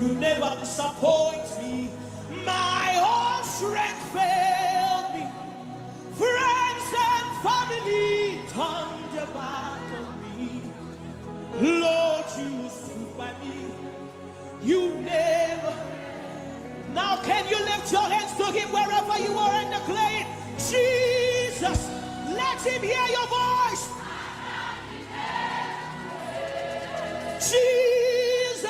You never disappoint me. My whole strength failed me. Friends and family turned their back on me. Lord, you stood by me. You never. Now can you lift your hands to him wherever you are and declare it? Jesus, let him hear your voice. Jesus,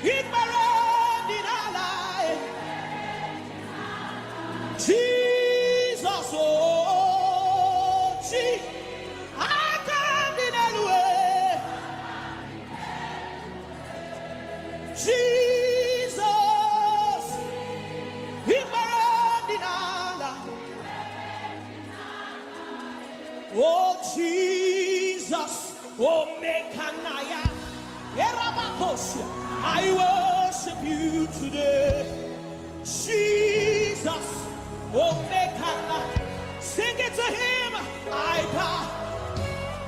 in my road in our life. Jesus, oh, Jesus, I can't in any way. Jesus, in my road in our life. Oh, Jesus, oh, Mekanaya, Erabakosia, I worship you today. Jesus, oh, Mekana, sing it to him, I bow.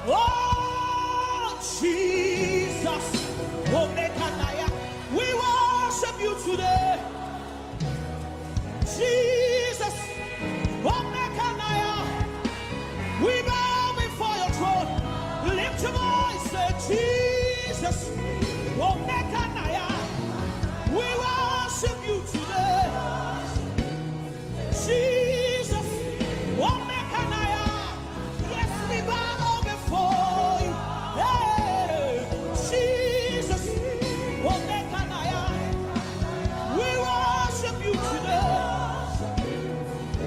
Oh, Jesus, oh, Mekanaya, we worship you today. Jesus, oh, Mekanaya, we bow before your throne. Lift your voice, say, Jesus, oh, Mekanaya, we worship you today. Jesus, oh, Mekanaya, yes, we bow before you. Hey, Jesus, oh, Mekanaya, we worship you today.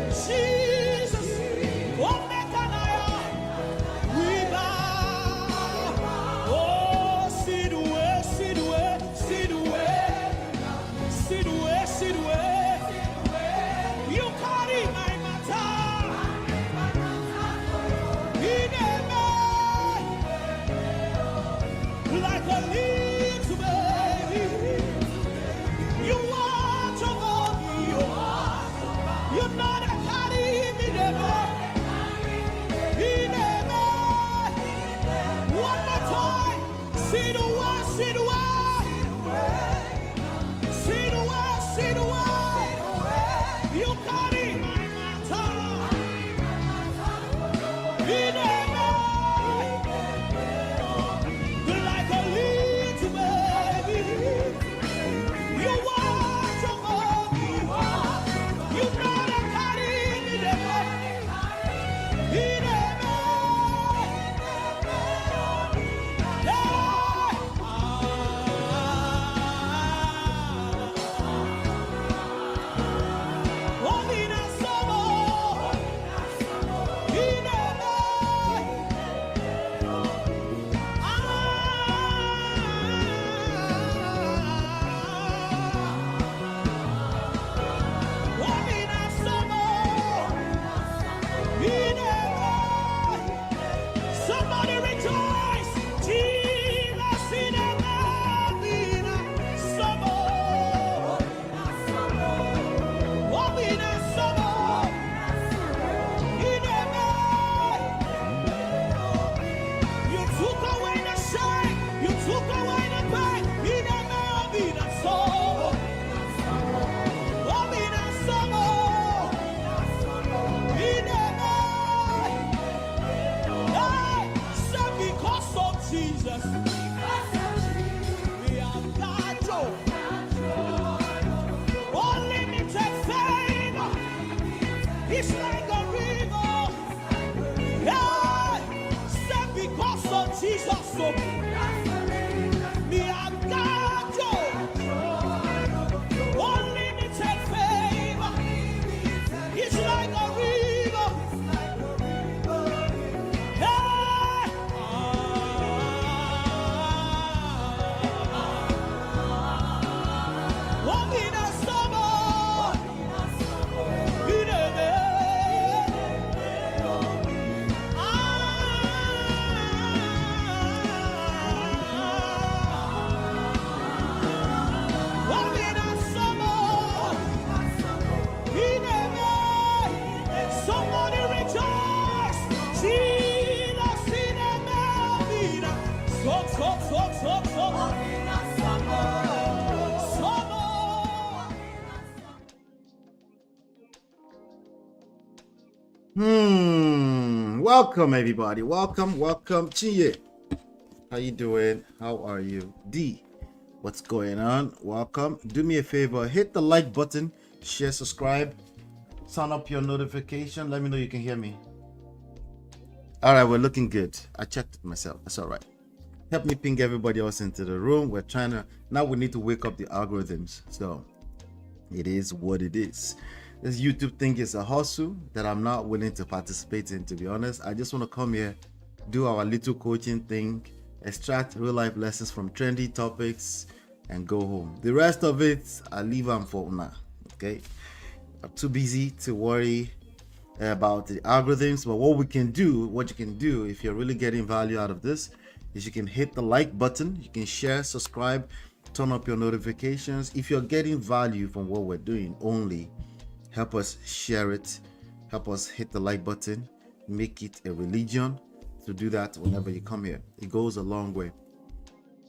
Jesus, oh, Mekanaya, we bow. Oh, sit away, sit away, sit away, sit away, sit away. You carry my matter. In a like a little baby. You watch over me. You know that carry me never. One more time. Sit away, sit away. Sit away, sit away. You carry my matter. In like a little baby. You watch over me. You know that carry me never. Somebody rejoice! Jesus in a Medina, Sabo. Wabina Sabo. In a you took away the shame, you took away the pain. In a Medina, Sabo. Wabina Sabo. In a because of Jesus, we have got joy. Unlimited favor. It's like a river. Yeah, said because of Jesus, so we have got joy. Unlimited favor. It's like a river. Somebody rejoice! Jesus in a Medina. So. Welcome everybody. Welcome. Chiye. How you doing? How are you? D. What's going on? Welcome. Do me a favor, hit the like button, share, subscribe, turn up your notification. Let me know you can hear me. All right, we're looking good. I checked it myself. That's all right. Help me ping everybody else into the room. We're trying to now. We need to wake up the algorithms. So it is what it is. This YouTube thing is a hustle that I'm not willing to participate in, to be honest. I just want to come here, do our little coaching thing, extract real life lessons from trendy topics, and go home. The rest of it, I leave them for now. Okay, I'm too busy to worry about the algorithms. But what you can do if you're really getting value out of this, is you can hit the like button, you can share, subscribe, turn up your notifications. If you're getting value from what we're doing, only help us share it, help us hit the like button, make it a religion to do that whenever you come here. It goes a long way.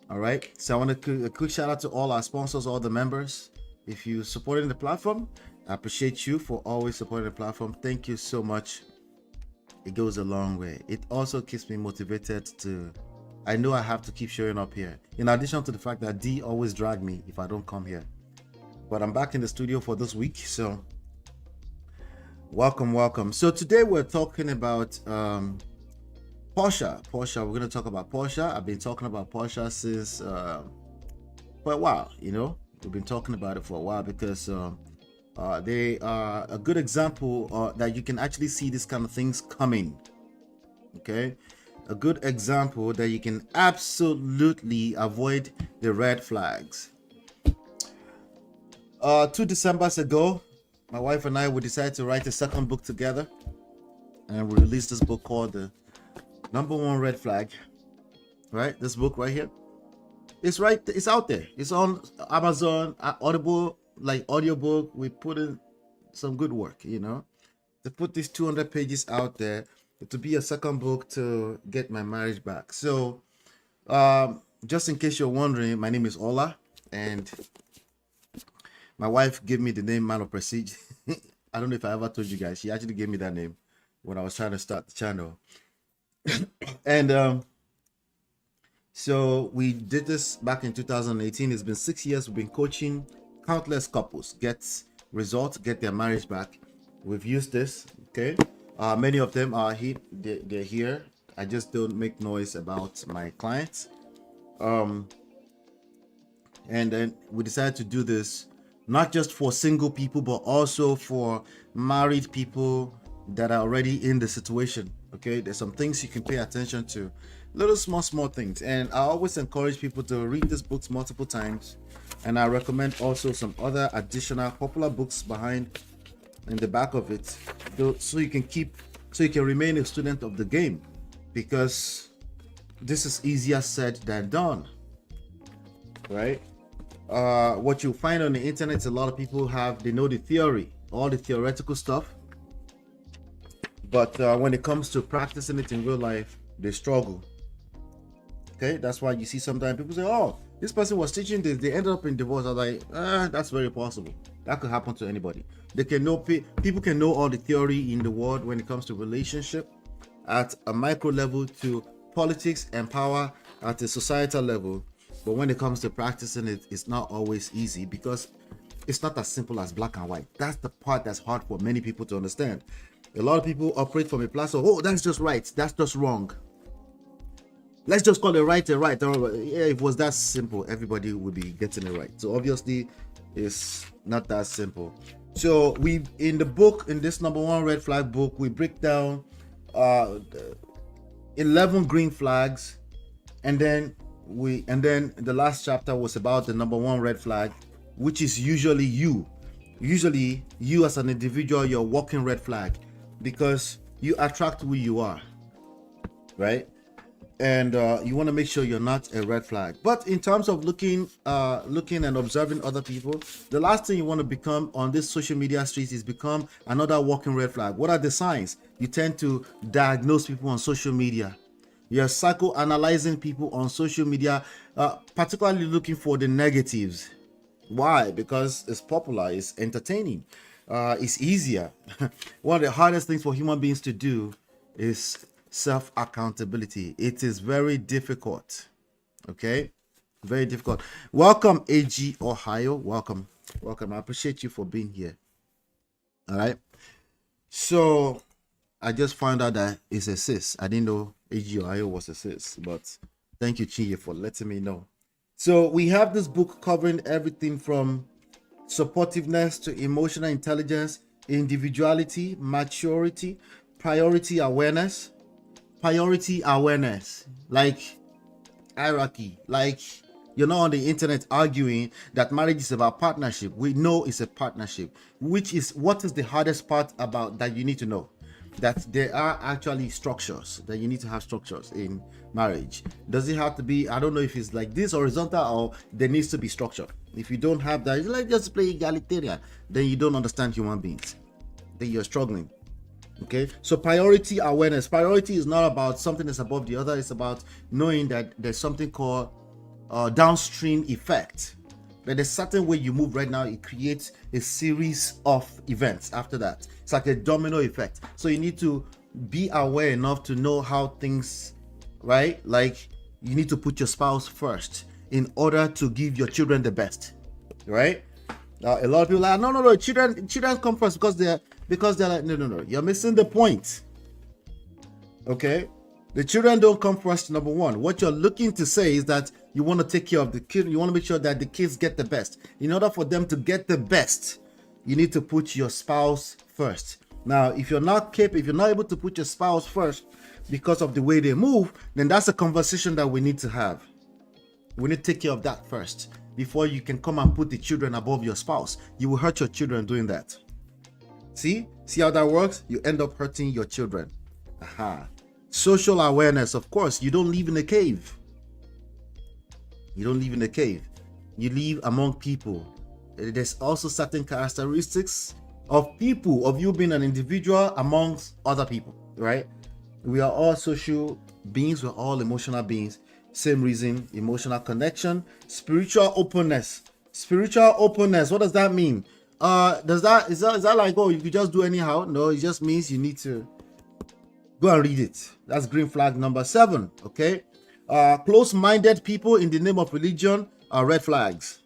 All right, so I want to a quick shout out to all our sponsors, all the members. If you supporting the platform, I appreciate you for always supporting the platform. Thank you so much. It goes a long way. It also keeps me motivated to, I know I have to keep showing up here, in addition to the fact that D always drag me if I don't come here. But I'm back in the studio for this week, so welcome. So today we're talking about Porsha. We're going to talk about Porsha. I've been talking about Porsha since for a while. We've been talking about it for a while because they are a good example that you can actually see this kind of things coming. Okay, a good example that you can absolutely avoid the red flags. 2 Decembers ago, my wife and I, we decided to write a second book together, and we released this book called The Number One Red Flag. Right, this book right here. It's out there. It's on Amazon, Audible, like audiobook. We put in some good work, to put these 200 pages out there, to be a second book to get my marriage back. So, just in case you're wondering, my name is Ola, and my wife gave me the name Man of Prestige. I don't know if I ever told you guys. She actually gave me that name when I was trying to start the channel. And so we did this back in 2018. It's been 6 years. We've been coaching countless couples get results, get their marriage back. We've used this. Okay, many of them are here. They're here. I just don't make noise about my clients. And then we decided to do this not just for single people, but also for married people that are already in the situation. Okay, there's some things you can pay attention to, little small things. And I always encourage people to read these books multiple times, and I recommend also some other additional popular books behind in the back of it, so you can remain a student of the game, because this is easier said than done, right? What you'll find on the internet, a lot of people they know the theory, all the theoretical stuff, but when it comes to practicing it in real life, they struggle. Okay, that's why you see sometimes people say, oh, this person was teaching this, they ended up in divorce. I was like, that's very possible. That could happen to anybody. People can know all the theory in the world when it comes to relationship at a micro level, to politics and power at a societal level. But when it comes to practicing it, it's not always easy, because it's not as simple as black and white. That's the part that's hard for many people to understand. A lot of people operate from a place of, oh, that's just right, that's just wrong. Let's just call it right and right. Yeah, if it was that simple, everybody would be getting it right. So obviously, it's not that simple. So in the book, in this Number One Red Flag book, we break down 11 green flags, and then the last chapter was about the number one red flag, which is usually you as an individual, your walking red flag, because you attract who you are, right? And you want to make sure you're not a red flag. But in terms of looking and observing other people, the last thing you want to become on this social media streets is become another walking red flag. What are the signs? You tend to diagnose people on social media. You're psychoanalyzing people on social media, particularly looking for the negatives. Why? Because it's popular, it's entertaining. it's easier. One of the hardest things for human beings to do is self-accountability. It is very difficult. Okay, very difficult. Welcome, AG Ohio. Welcome. I appreciate you for being here. All right. So I just found out that it's a sis. I didn't know AG Ohio was a sis, but thank you, Chinye, for letting me know. So we have this book covering everything from supportiveness to emotional intelligence, individuality, maturity, priority awareness, like hierarchy. Like, you're not on the internet arguing that marriage is about partnership. We know it's a partnership, which is what is the hardest part about that you need to know. That there are actually structures, that you need to have structures in marriage. Does it have to be, I don't know if it's like this horizontal, or there needs to be structure. If you don't have that, it's like just play egalitarian, then you don't understand human beings, then you're struggling. Okay, so priority awareness. Priority is not about something that's above the other. It's about knowing that there's something called downstream effect. That there's certain way you move right now, it creates a series of events after that. It's like a domino effect. So you need to be aware enough to know how things, right? Like, you need to put your spouse first in order to give your children the best, right? A lot of people are like, no, children come first because they're like, no, you're missing the point. Okay, the children don't come first. Number one, what you're looking to say is that you want to take care of the kid. You want to make sure that the kids get the best. In order for them to get the best, you need to put your spouse first. Now, if you're not able to put your spouse first because of the way they move, then that's a conversation that we need to have. We need to take care of that first before you can come and put the children above your spouse. You will hurt your children doing that. See how that works? You end up hurting your children. Aha. Social awareness. Of course, you don't live in a cave. You live among people. There's also certain characteristics of people, of you being an individual amongst other people, right? We are all social beings. We're all emotional beings. Same reason, emotional connection, spiritual openness. What does that mean? Is that like, oh, you could just do anyhow? No, it just means you need to go and read it. That's green flag number 7. Okay. Close-minded people in the name of religion are red flags.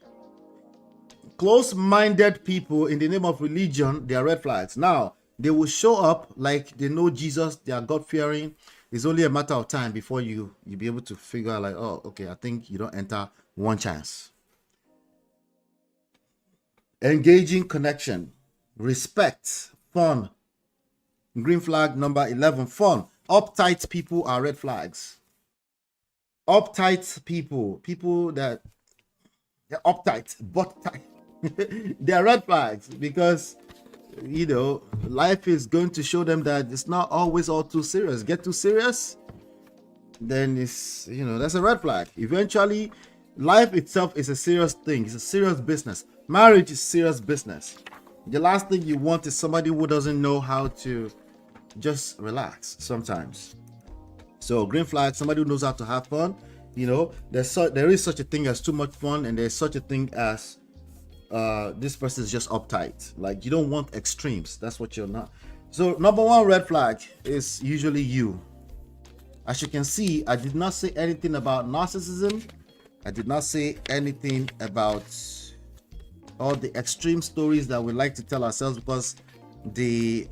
Close-minded people in the name of religion, they are red flags. Now, they will show up like they know Jesus, they are God-fearing. It's only a matter of time before you be able to figure out like, oh, okay, I think you don't enter one chance. Engaging connection, respect, fun. Green flag number 11, fun. Uptight people are red flags. Uptight people that they're uptight, but tight. They're red flags because, you know, life is going to show them that it's not always all too serious. Get too serious, then it's, you know, that's a red flag. Eventually, life itself is a serious thing. It's a serious business. Marriage is serious business. The last thing you want is somebody who doesn't know how to just relax sometimes. So green flag, somebody who knows how to have fun. You know, there is such a thing as too much fun, and there's such a thing as this person is just uptight. Like, you don't want extremes. That's what you're not. So number 1 red flag is usually you. As you can see, I did not say anything about narcissism. I did not say anything about all the extreme stories that we like to tell ourselves, because the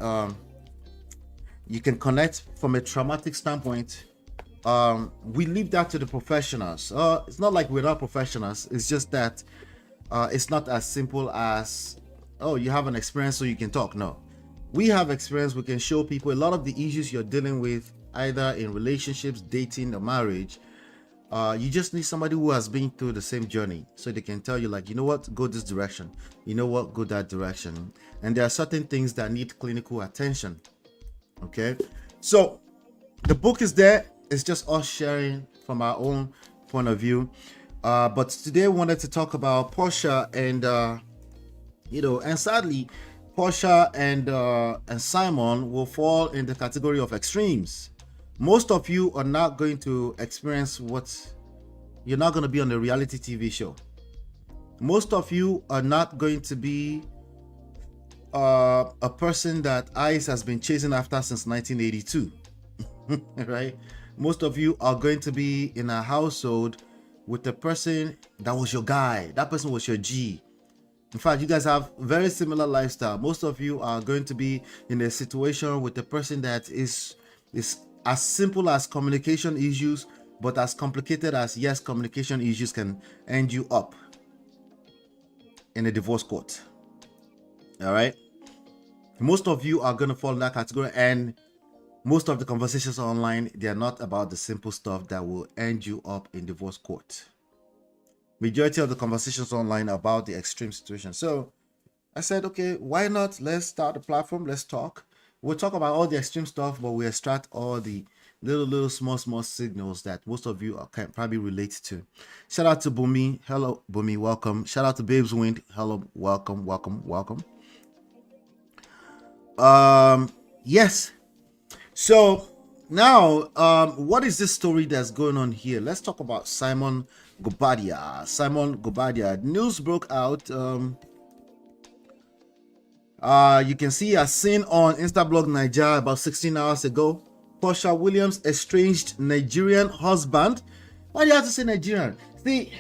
you can connect from a traumatic standpoint. We leave that to the professionals. It's not like we're not professionals. It's just that it's not as simple as, oh, you have an experience so you can talk. No, we have experience. We can show people a lot of the issues you're dealing with, either in relationships, dating, or marriage. You just need somebody who has been through the same journey, so they can tell you, like, you know what, go this direction, you know what, go that direction. And there are certain things that need clinical attention. Okay, so the book is there. It's just us sharing from our own point of view. But today I wanted to talk about Porsha and and sadly, Porsha and Simon will fall in the category of extremes. Most of you are not going to experience you're not going to be on a reality TV show. Most of you are not going to be a person that ICE has been chasing after since 1982, right? Most of you are going to be in a household with a person that was your guy. That person was your G. In fact, you guys have very similar lifestyle. Most of you are going to be in a situation with a person that is as simple as communication issues, but as complicated as, yes, communication issues can end you up in a divorce court. All right. Most of you are going to fall in that category, and most of the conversations online, they are not about the simple stuff that will end you up in divorce court. Majority of the conversations online are about the extreme situation. So I said, okay, why not? Let's start a platform. Let's talk. We'll talk about all the extreme stuff, but we extract all the little small signals that most of you can probably relate to. Shout out to Bumi. Hello, Bumi. Welcome. Shout out to Babes Wind. Hello. Welcome. Yes. So now, what is this story that's going on here? Let's talk about Simon Guobadia. News broke out. You can see a scene on Instablog Nigeria about 16 hours ago. Porsha Williams' estranged Nigerian husband. Why do you have to say Nigerian? See,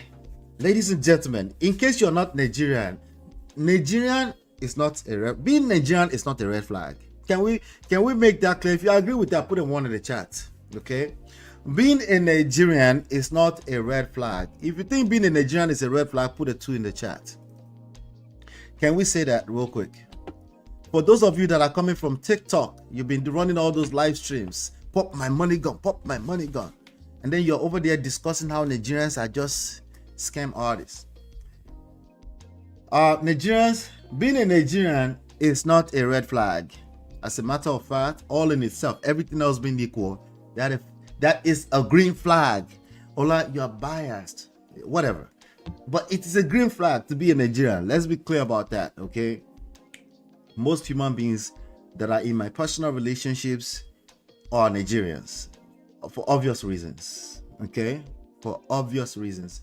ladies and gentlemen, in case you're not Nigerian, Nigerian is not being Nigerian is not a red flag. Can we make that clear? If you agree with that, put a 1 in the chat. Okay, being a Nigerian is not a red flag. If you think being a Nigerian is a red flag, put a 2 in the chat. Can we say that real quick? For those of you that are coming from TikTok, you've been running all those live streams. Pop my money gun. And then you're over there discussing how Nigerians are just scam artists. Nigerians, being a Nigerian is not a red flag. As a matter of fact, all in itself, everything else being equal, that is a green flag. Ola, you are biased, whatever. But it is a green flag to be a Nigerian. Let's be clear about that, okay? Most human beings that are in my personal relationships are Nigerians for obvious reasons, okay? For obvious reasons,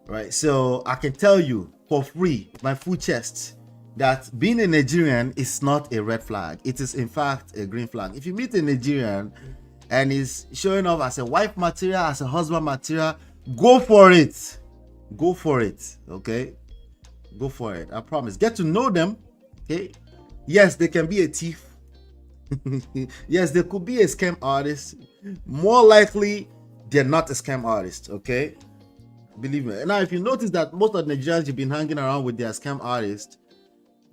right? So I can tell you for free, my full chest, that being a Nigerian is not a red flag. It is in fact a green flag. If you meet a Nigerian and is showing up as a wife material, as a husband material, go for it. Go for it, okay? Go for it. I promise. Get to know them, okay? Yes, they can be a thief. Yes, they could be a scam artist. More likely, they're not a scam artist, okay? Believe me. Now, if you notice that most of the Nigerians you've been hanging around with, their scam artists,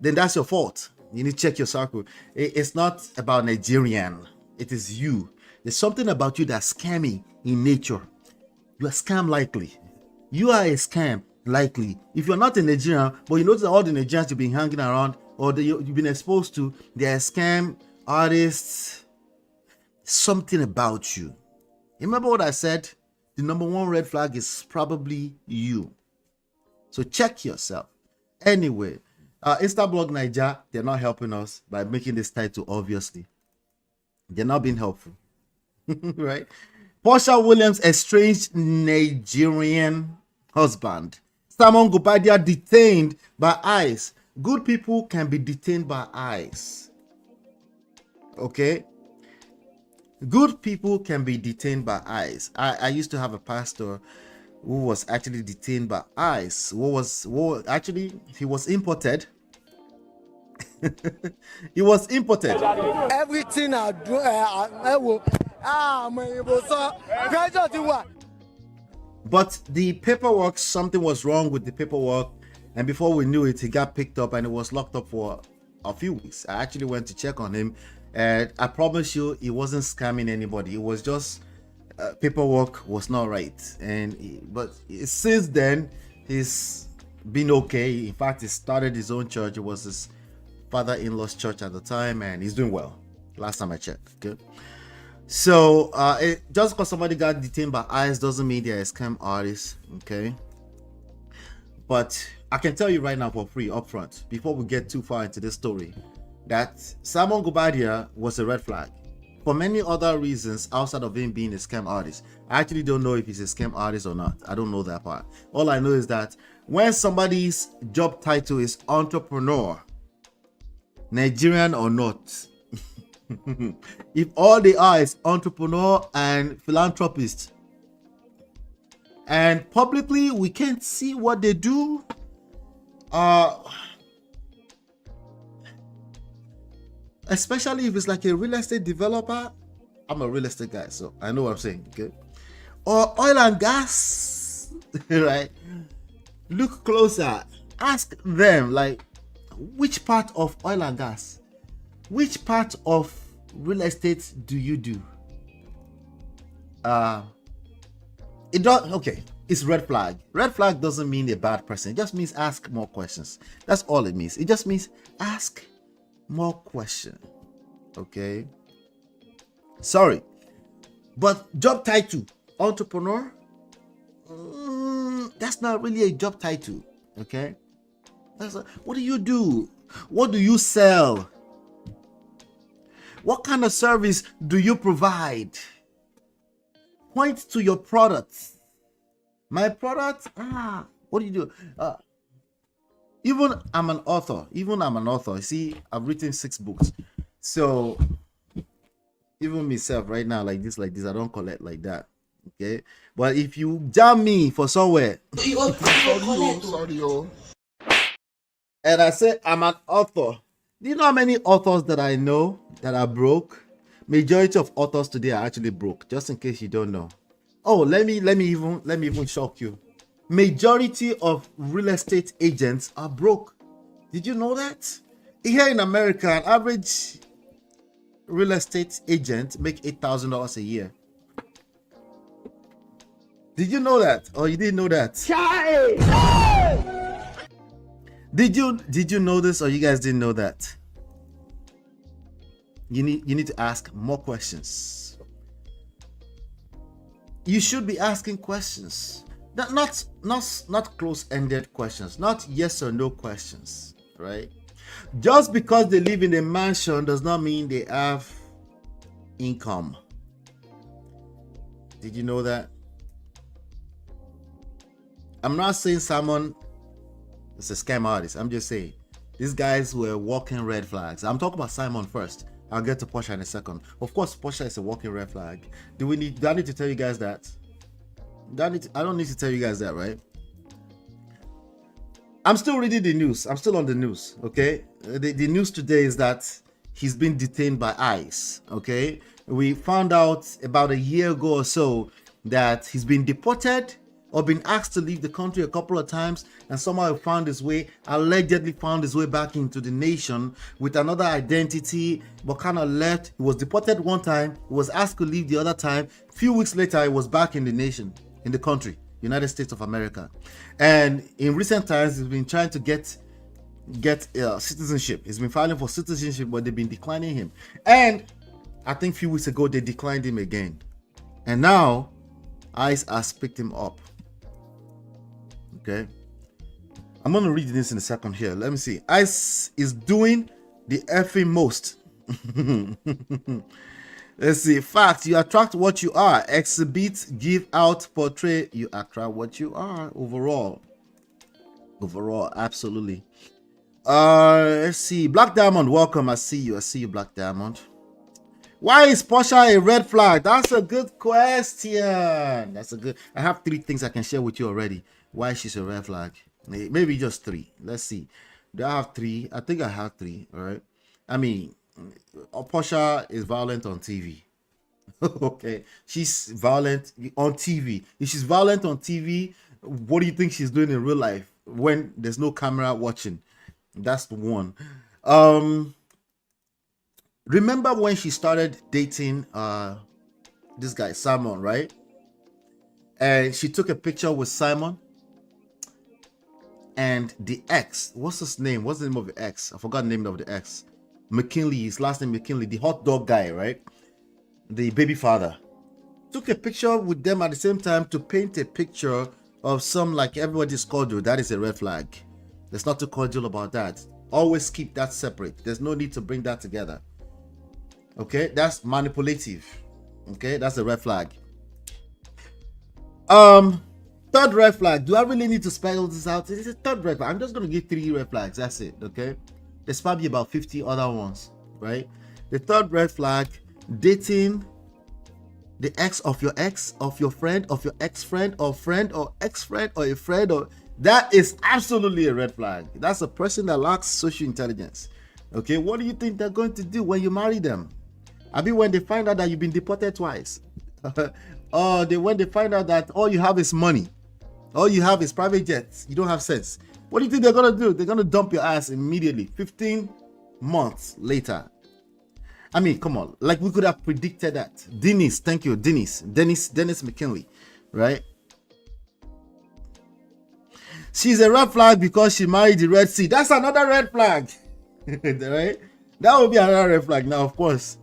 then that's your fault. You need to check your circle. It's not about Nigerian. It is you. There's something about you that's scammy in nature. You are scam likely. You are a scam likely. If you're not a Nigerian, but you notice that all the Nigerians you've been hanging around or you've been exposed to, they're scam artists. Something about you. Remember what I said? The number one red flag is probably you. So check yourself. Anyway, Instablog Nigeria, they're not helping us by making this title, obviously. They're not being helpful. Right? Porsha Williams' estranged Nigerian husband. Simon Guobadia detained by ICE. Good people can be detained by ICE. Okay? Good people can be detained by ICE. I used to have a pastor who was actually detained by ICE. Actually, he was imported. He was imported. Everything I do, but the paperwork, something was wrong with the paperwork, and before we knew it, he got picked up and he was locked up for a few weeks. I actually went to check on him, and I promise you, he wasn't scamming anybody. It was just paperwork was not right, but since then he's been okay. In fact, he started his own church. It was his father-in-law's church at the time, and he's doing well last time I checked. Okay, so just because somebody got detained by ICE doesn't mean they're a scam artist. Okay, but I can tell you right now for free up front, before we get too far into this story, that Simon Guobadia was a red flag for many other reasons outside of him being a scam artist. I actually don't know if he's a scam artist or not. I don't know that part. All I know is that when somebody's job title is entrepreneur, Nigerian or not. If all they are is entrepreneur and philanthropist, and publicly we can't see what they do, especially if it's like a real estate developer. I'm a real estate guy, so I know what I'm saying, okay? Or oil and gas, right? Look closer. Ask them, like, which part of oil and gas, which part of real estate do you do? It does. Okay, it's red flag. Red flag doesn't mean a bad person. It just means ask more questions. That's all it means. It just means ask more questions. Okay. Sorry, but job title entrepreneur, that's not really a job title. Okay. What do you do? What do you sell? What kind of service do you provide? Point to your products. My product, what do you do? Even I'm an author. You see, I've written 6 books. So even myself right now, like this, I don't collect like that. Okay. But if you jam me for somewhere, and I say I'm an author, do you know how many authors that I know that are broke? Majority of authors today are actually broke, just in case you don't know. Oh, let me even shock you. Majority of real estate agents are broke. Did you know that? Here in America, an average real estate agent make $8,000 a year. Did you know that? Or you didn't know that? Did you know this, or you guys didn't know that? You need to ask more questions. You should be asking questions. Not close-ended questions, not yes or no questions, right? Just because they live in a mansion does not mean they have income. Did you know that? I'm not saying Simon is a scam artist. I'm just saying these guys were walking red flags. I'm talking about Simon first. I'll get to Porsha in a second. Of course, Porsha is a walking red flag. Do I need to tell you guys that? I don't need to tell you guys that, right? I'm still reading the news. I'm still on the news, okay? The news today is that he's been detained by ICE, okay? We found out about a year ago or so that he's been deported or been asked to leave the country a couple of times, and somehow allegedly found his way back into the nation with another identity, but kind of left. He was deported one time, he was asked to leave the other time. A few weeks later, he was back in the country, United States of America. And in recent times, he's been trying to get citizenship. He's been filing for citizenship, but they've been declining him. And I think a few weeks ago, they declined him again. And now, ICE has picked him up. Okay, I'm gonna read this in a second here. Let me see. ICE is doing the effing most. Let's see. Fact: you attract what you are. Exhibit, give out, portray. You attract what you are. Overall, absolutely. Let's see. Black Diamond, welcome. I see you, Black Diamond. Why is Porsha a red flag? That's a good question. I have 3 things I can share with you already. Why she's a red flag? Maybe just 3. Let's see. Do I have 3? I think I have 3. All right. I mean, Porsha is violent on TV. Okay. She's violent on TV. If she's violent on TV, what do you think she's doing in real life when there's no camera watching? That's the one. Remember when she started dating this guy, Simon, right? And she took a picture with Simon. And the ex, what's his name? What's the name of the ex? I forgot the name of the ex. McKinley, his last name McKinley, the hot dog guy, right? The baby father. Took a picture with them at the same time to paint a picture of some like everybody's cordial. That is a red flag. There's not too cordial about that. Always keep that separate. There's no need to bring that together. Okay, that's manipulative. Okay, that's a red flag. Third red flag. Do I really need to spell this out? It's a third red flag. I'm just going to give 3 red flags. That's it. Okay. There's probably about 50 other ones, right? The third red flag, dating the ex of your friend, of your ex-friend, or friend, or ex-friend, or a friend, or that is absolutely a red flag. That's a person that lacks social intelligence. Okay, what do you think they're going to do when you marry them? I mean, when they find out that you've been deported twice, or when they find out that all you have is money, all you have is private jets, you don't have sense. What do you think they're gonna do? They're gonna dump your ass immediately, 15 months later. I mean, come on, like we could have predicted that. Dennis, thank you, Dennis McKinley, right? She's a red flag because she married the Red Sea. That's another red flag, right? That would be another red flag. Now, of course.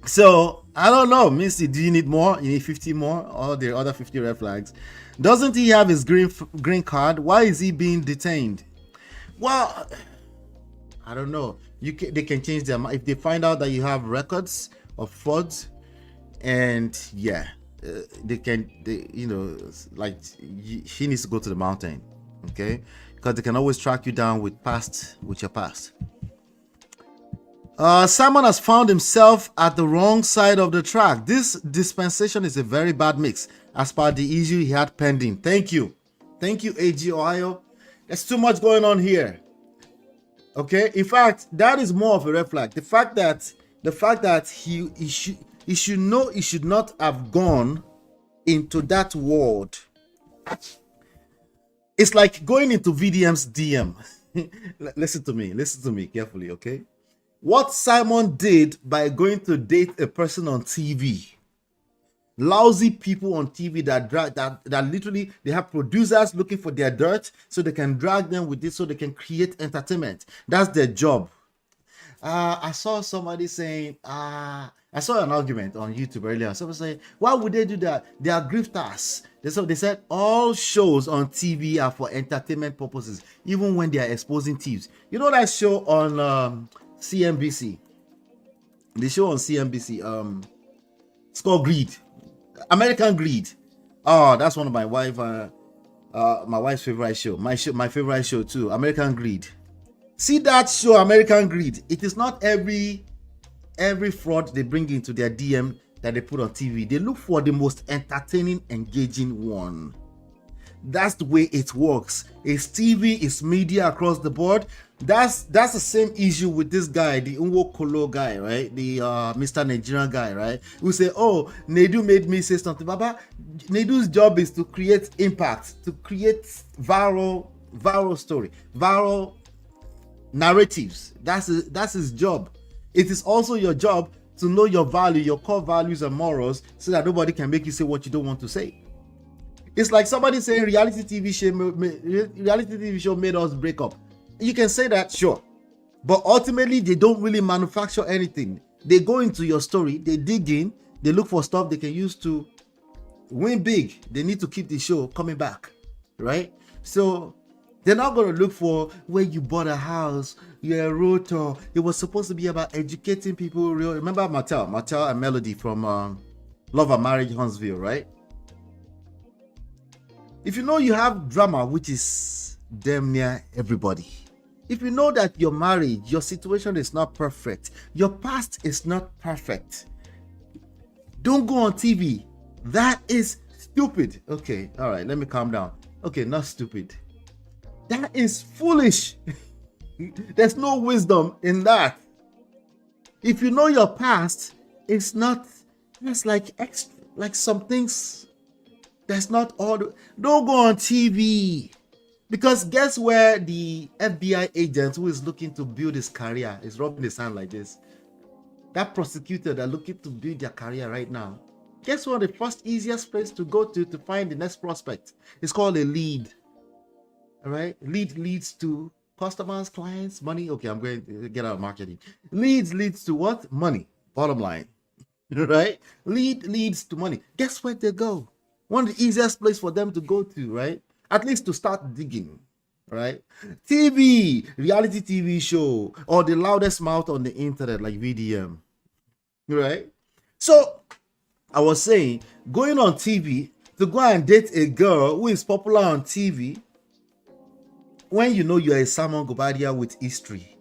So I don't know, Missy. Do you need more? You need 50 more, or the other 50 red flags? Doesn't he have his green card? Why is he being detained? Well, I don't know. They can change their mind if they find out that you have records of frauds, and yeah, she needs to go to the mountain, okay? Because they can always track you down with your past. Simon has found himself at the wrong side of the track. This dispensation is a very bad mix as per the issue he had pending. Thank you, AG Ohio. There's too much going on here. Okay, in fact, that is more of a red flag. The fact that he should know he should not have gone into that world. It's like going into VDM's DM. Listen to me carefully, okay? What Simon did by going to date a person on TV, lousy people on TV that literally they have producers looking for their dirt so they can drag them with this so they can create entertainment. That's their job. I saw somebody saying, I saw an argument on YouTube earlier. Someone saying, why would they do that? They are grifters. They said all shows on TV are for entertainment purposes, even when they are exposing thieves. You know that show on CNBC? The show on CNBC, it's called Greed. American Greed. Oh, that's one of my wife's favorite show. My favorite show too, American Greed. See that show, American Greed. It is not every fraud they bring into their DM that they put on TV. They look for the most entertaining, engaging one. That's the way it works. It's TV, it's media across the board. That's the same issue with this guy, the Unwo Kolo guy, right? The Mr. Nigerian guy, right? We say, oh, Nedu made me say something. Baba, Nedu's job is to create impact, to create viral story, viral narratives. That's his job. It is also your job to know your value, your core values and morals, so that nobody can make you say what you don't want to say. It's like somebody saying reality TV show made us break up. You can say that, sure, but ultimately they don't really manufacture anything. They go into your story, they dig in, they look for stuff they can use to win big. They need to keep the show coming back, right? So they're not going to look for where you bought a house, you're a realtor. It was supposed to be about educating people. Remember Mattel and Melody from Love and Marriage Huntsville, right? If you know you have drama, which is damn near everybody. If you know that your marriage, your situation is not perfect, your past is not perfect, don't go on TV. That is stupid. Okay, all right, let me calm down. Okay, not stupid. That is foolish. There's no wisdom in that. If you know your past, it's like some things that's not all. Don't go on TV. Because guess where the FBI agent who is looking to build his career is rubbing his hand like this? That prosecutor that looking to build their career right now. Guess what? The first easiest place to go to find the next prospect is called a lead. All right? Lead leads to customers, clients, money. Okay, I'm going to get out of marketing. Leads to what? Money. Bottom line. Right? Lead leads to money. Guess where they go? One of the easiest place for them to go to, right? At least to start digging, right? TV, reality TV show, or the loudest mouth on the internet like VDM, right? So I was saying, going on TV to go and date a girl who is popular on TV when you know you're a Simon Guobadia with history,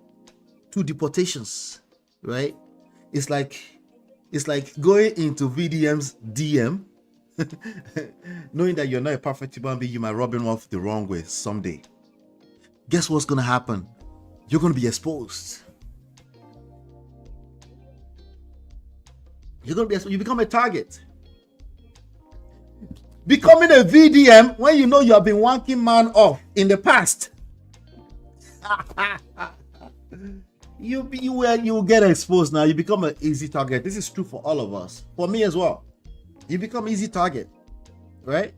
2 deportations, right? It's like going into VDM's DM, knowing that you're not a perfect human being, you might rub him off the wrong way someday. Guess what's gonna happen? You're gonna be exposed. You become a target. Becoming a VDM when you know you have been wanking man off in the past. you get exposed now. You become an easy target. This is true for all of us. For me as well. You become easy target, right?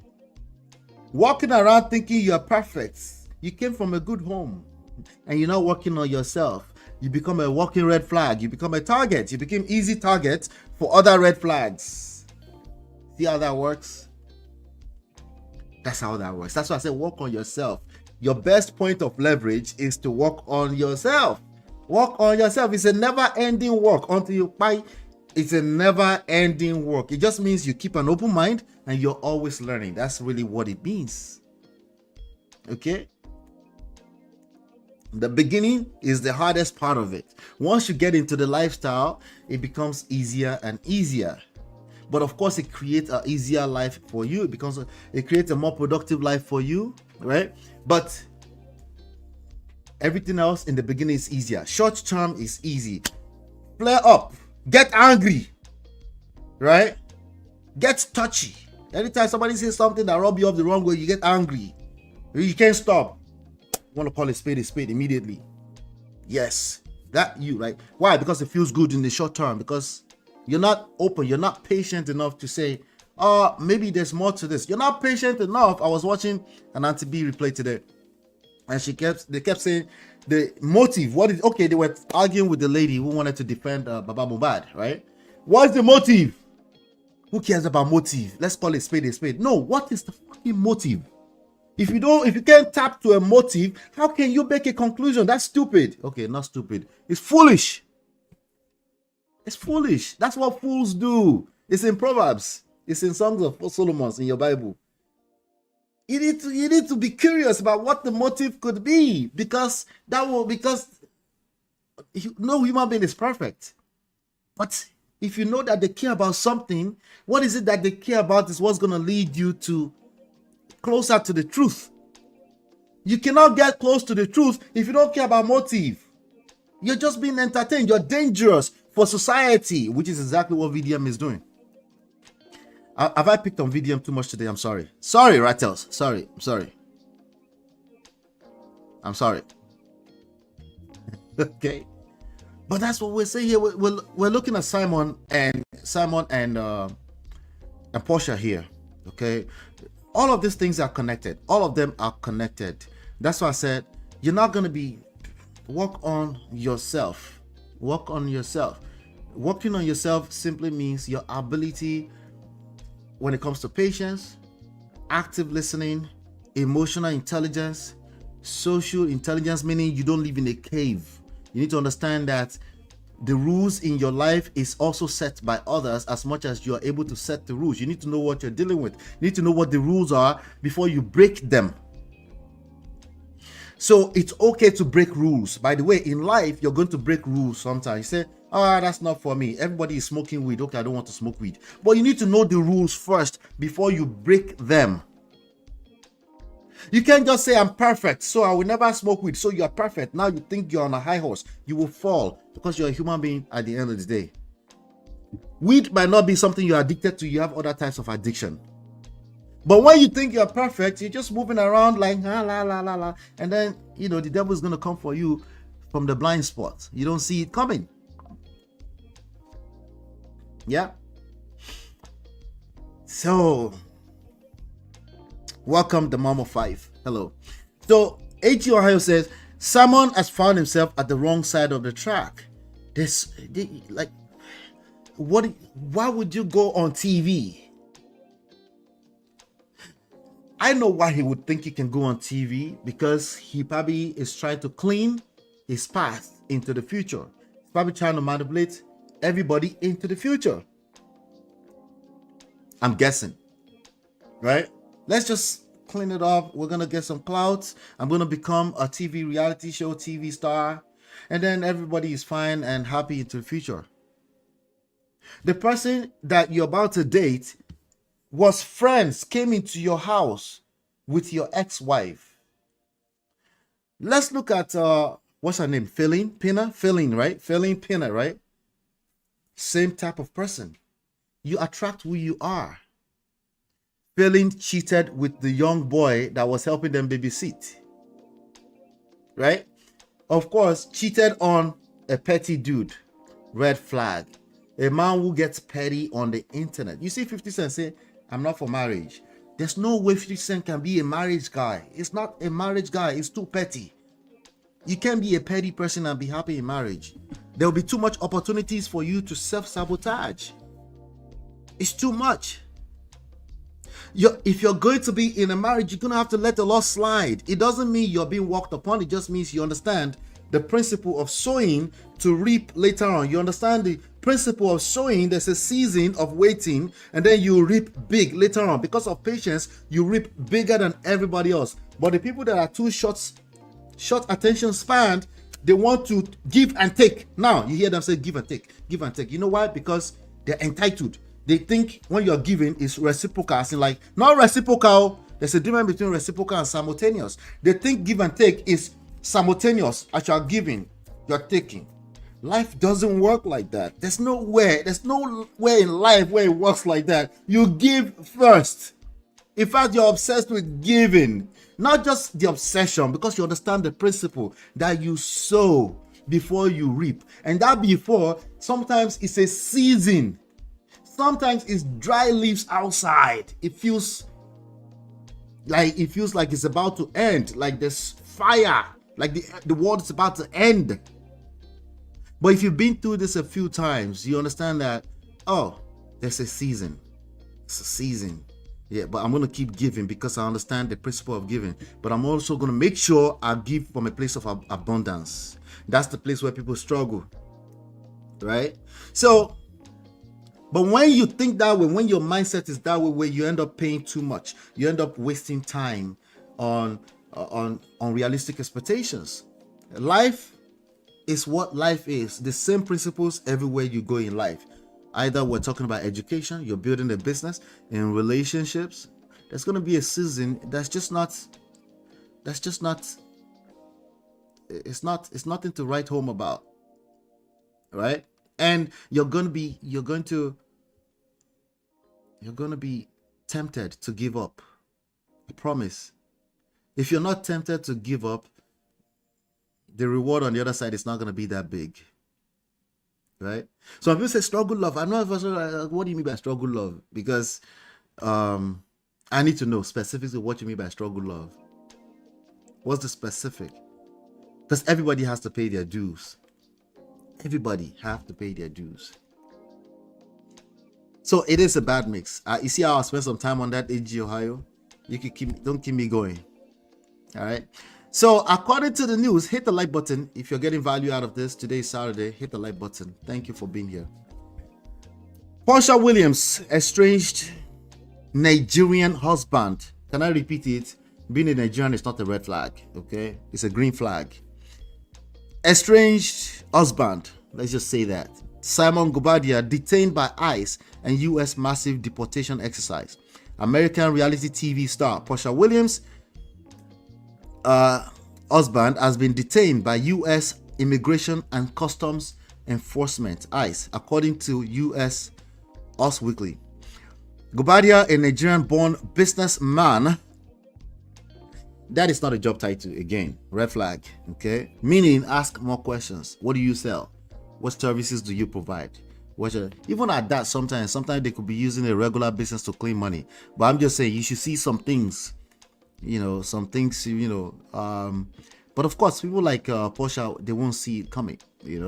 Walking around thinking you are perfect. You came from a good home and you're not working on yourself. You become a walking red flag. You become a target. You become easy target for other red flags. See how that works? That's how that works. That's why I say work on yourself. Your best point of leverage is to work on yourself. Work on yourself. It's a never-ending work until you buy. It's a never-ending work. It just means you keep an open mind and you're always learning. That's really what it means. Okay? The beginning is the hardest part of it. Once you get into the lifestyle, it becomes easier and easier. But of course, it creates an easier life for you. It creates a more productive life for you, right? But everything else in the beginning is easier. Short term is easy. Flare up. Get angry, right? Get touchy. Anytime somebody says something that rubs you up the wrong way, you get angry. You can't stop. You want to call a spade immediately. Yes, that you, right? Why? Because it feels good in the short term. Because you're not open. You're not patient enough to say, oh, maybe there's more to this. You're not patient enough. I was watching an Auntie B replay today, and they kept saying the motive. Okay, they were arguing with the lady who wanted to defend Baba Mohbad, right? What's the motive? Who cares about motive? Let's call it spade a spade. No, what is the fucking motive? If you can't tap to a motive, how can you make a conclusion? That's stupid. Okay, not stupid. It's foolish. It's foolish. That's what fools do. It's in Proverbs. It's in Songs of Solomon in your Bible. You need to be curious about what the motive could be, because no human being is perfect. But if you know that they care about something, what is it that they care about is what's going to lead you to closer to the truth. You cannot get close to the truth if you don't care about motive. You're just being entertained. You're dangerous for society, which is exactly what VDM is doing. Have I picked on VDM too much today? I'm sorry. Sorry, Rattles. Sorry. I'm sorry. Okay. But that's what we're saying here. We're looking at Simon and Porsha here. Okay. All of these things are connected. All of them are connected. That's why I said you're not going to work on yourself. Work on yourself. Working on yourself simply means your ability when it comes to patience, active listening, emotional intelligence, social intelligence, meaning you don't live in a cave. You need to understand that the rules in your life is also set by others as much as you are able to set the rules. You need to know what you're dealing with. You need to know what the rules are before you break them. So it's okay to break rules. By the way, in life, you're going to break rules sometimes. You say, that's not for me. Everybody is smoking weed. Okay, I don't want to smoke weed. But you need to know the rules first before you break them. You can't just say, I'm perfect, so I will never smoke weed. So you are perfect. Now you think you're on a high horse. You will fall because you're a human being at the end of the day. Weed might not be something you're addicted to. You have other types of addiction. But when you think you're perfect, you're just moving around like, la, la, la, la. And then, the devil is going to come for you from the blind spot. You don't see it coming. Yeah. So, welcome the Mama 5. Hello. So, AT Ohio says, Simon has found himself at the wrong side of the track. Why would you go on TV? I know why he would think he can go on TV, because he probably is trying to clean his past into the future. He's probably trying to manipulate everybody into the future. I'm guessing, right? Let's just clean it up. We're gonna get some clout. I'm gonna become a TV reality show TV star, and then everybody is fine and happy into the future. The person that you're about to date was friends, came into your house with your ex-wife. Let's look at what's her name? Feline, right? Same type of person. You attract who you are. Feline cheated with the young boy that was helping them babysit. Right? Of course, cheated on a petty dude. Red flag. A man who gets petty on the internet. You see 50 Cent say, I'm not for marriage. There's no way 50 Cent can be a marriage guy. It's not a marriage guy. It's too petty. You can't be a petty person and be happy in marriage. There will be too much opportunities for you to self-sabotage. It's too much. If you're going to be in a marriage, you're going to have to let the law slide. It doesn't mean you're being walked upon. It just means you understand the principle of sowing to reap later on. You understand the principle of sowing. There's a season of waiting, and then you reap big later on. Because of patience, you reap bigger than everybody else. But the people that are too short attention span, they want to give and take. Now you hear them say give and take, give and take. You know why? Because they're entitled. They think when you're giving is reciprocal, as in like not reciprocal. There's a difference between reciprocal and simultaneous. They think give and take is simultaneous. As you're giving, you're taking. Life doesn't work like that. There's nowhere in life where it works like that. You give first. In fact, you're obsessed with giving. Not just the obsession, because you understand the principle that you sow before you reap. And that before, sometimes it's a season. Sometimes it's dry leaves outside. It feels like it's about to end, like there's fire, like the world is about to end. But if you've been through this a few times, you understand that, oh, there's a season. It's a season. Yeah, but I'm going to keep giving because I understand the principle of giving. But I'm also going to make sure I give from a place of abundance. That's the place where people struggle. Right? So, but when you think that way, when your mindset is that way, you end up paying too much. You end up wasting time on realistic expectations. Life is what life is. The same principles everywhere you go in life. Either we're talking about education, you're building a business, in relationships, there's going to be a season it's nothing to write home about. Right? And you're going to be tempted to give up. I promise. If you're not tempted to give up, the reward on the other side is not going to be that big. Right? So when people say struggle love, I know what do you mean by struggle love? Because I need to know specifically what you mean by struggle love. What's the specific? Because everybody has to pay their dues. Everybody have to pay their dues. So it is a bad mix. You see how I spent some time on that AG Ohio? You can don't keep me going. All right. So according to the news, hit the like button if you're getting value out of this. Today is Saturday. Hit the like button. Thank you for being here. Porsha Williams, estranged Nigerian husband. Can I repeat it? Being a Nigerian is not a red flag. Okay, it's a green flag. Estranged husband. Let's just say that. Simon Guobadia detained by ICE and U.S. massive deportation exercise. American reality TV star Porsha Williams husband has been detained by U.S. Immigration and Customs Enforcement, ICE, according to U.S. Us Weekly. Guobadia, a Nigerian-born businessman, that is not a job title again, red flag, okay? Meaning, ask more questions. What do you sell? What services do you provide? Even at that, sometimes they could be using a regular business to claim money. But I'm just saying, you should see some things. But of course, people like Porsha, they won't see it coming, they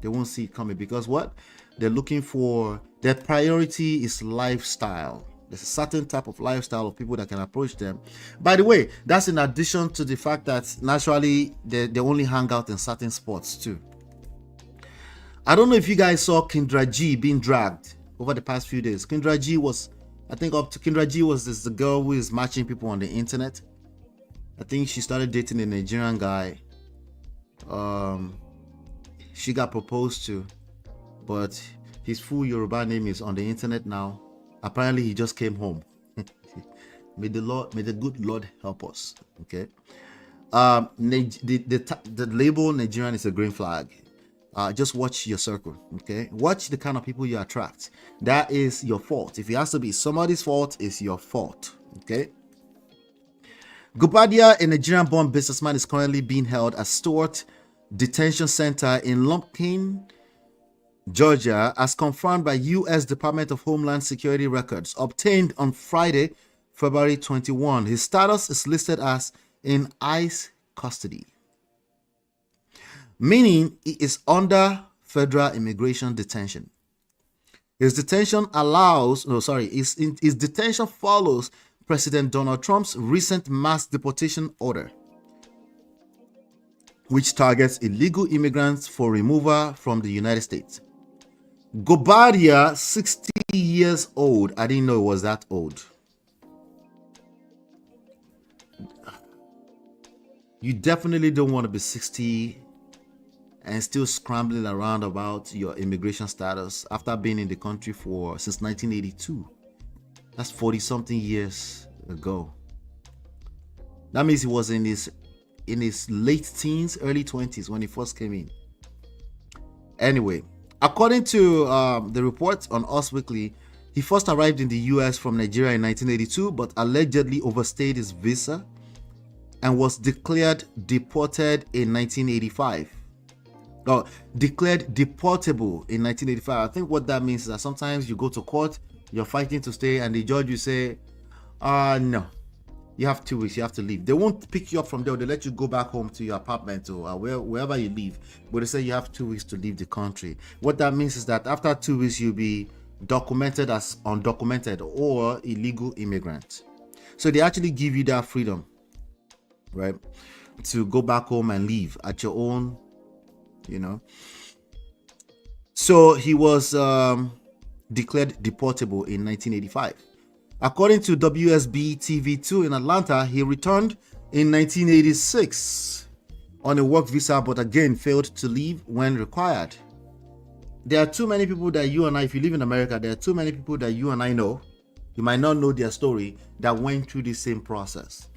won't see it coming because what? They're looking for, their priority is lifestyle. There's a certain type of lifestyle of people that can approach them. By the way, that's in addition to the fact that naturally they only hang out in certain spots too. I don't know if you guys saw Kendra G being dragged over the past few days. Kendra G was I think up to Kendra G was this the girl who is matching people on the internet. I think she started dating a Nigerian guy. She got proposed to, but his full Yoruba name is on the internet now. Apparently, he just came home. May the good Lord help us. Okay. The label Nigerian is a green flag. Just watch your circle. Okay. Watch the kind of people you attract. That is your fault. If it has to be somebody's fault, it's your fault. Okay. Guobadia, a Nigerian-born businessman, is currently being held at Stewart Detention Center in Lumpkin, Georgia, as confirmed by U.S. Department of Homeland Security records obtained on Friday, February 21. His status is listed as in ICE custody, meaning he is under federal immigration detention. His detention his detention follows President Donald Trump's recent mass deportation order, which targets illegal immigrants for removal from the United States. Guobadia, 60 years old. I didn't know it was that old. You definitely don't want to be 60 and still scrambling around about your immigration status after being in the country since 1982. That's 40 something years ago. That means he was in his late teens, early 20s when he first came in. Anyway, according to the report on Us Weekly, he first arrived in the US from Nigeria in 1982, but allegedly overstayed his visa and was declared deported in 1985. Or declared deportable in 1985. I think what that means is that sometimes you go to court, you're fighting to stay, and the judge will say, no, you have 2 weeks, you have to leave. They won't pick you up from there. They let you go back home to your apartment or wherever you live. But they say you have 2 weeks to leave the country. What that means is that after 2 weeks, you'll be documented as undocumented or illegal immigrant. So they actually give you that freedom, right, to go back home and leave at your own, So he was declared deportable in 1985. According to WSB TV2 in Atlanta, he returned in 1986 on a work visa, but again failed to leave when required. There are too many people that you and I, if you live in America, there are too many people that you and I know, you might not know their story, that went through the same process.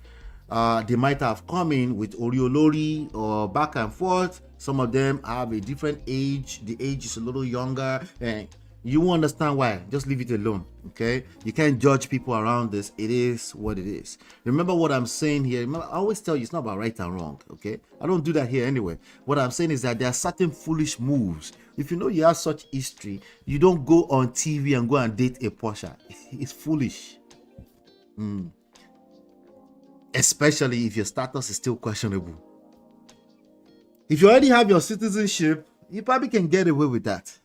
They might have come in with Oriolori or back and forth. Some of them have a different age. The age is a little younger, and you won't understand why. Just leave it alone, okay? You can't judge people around this. It is what it is. Remember what I'm saying here. Remember, I always tell you it's not about right and wrong, okay? I don't do that here anyway. What I'm saying is that there are certain foolish moves. If you know you have such history, you don't go on TV and go and date a Porsha. It's foolish. Especially if your status is still questionable. If you already have your citizenship, you probably can get away with that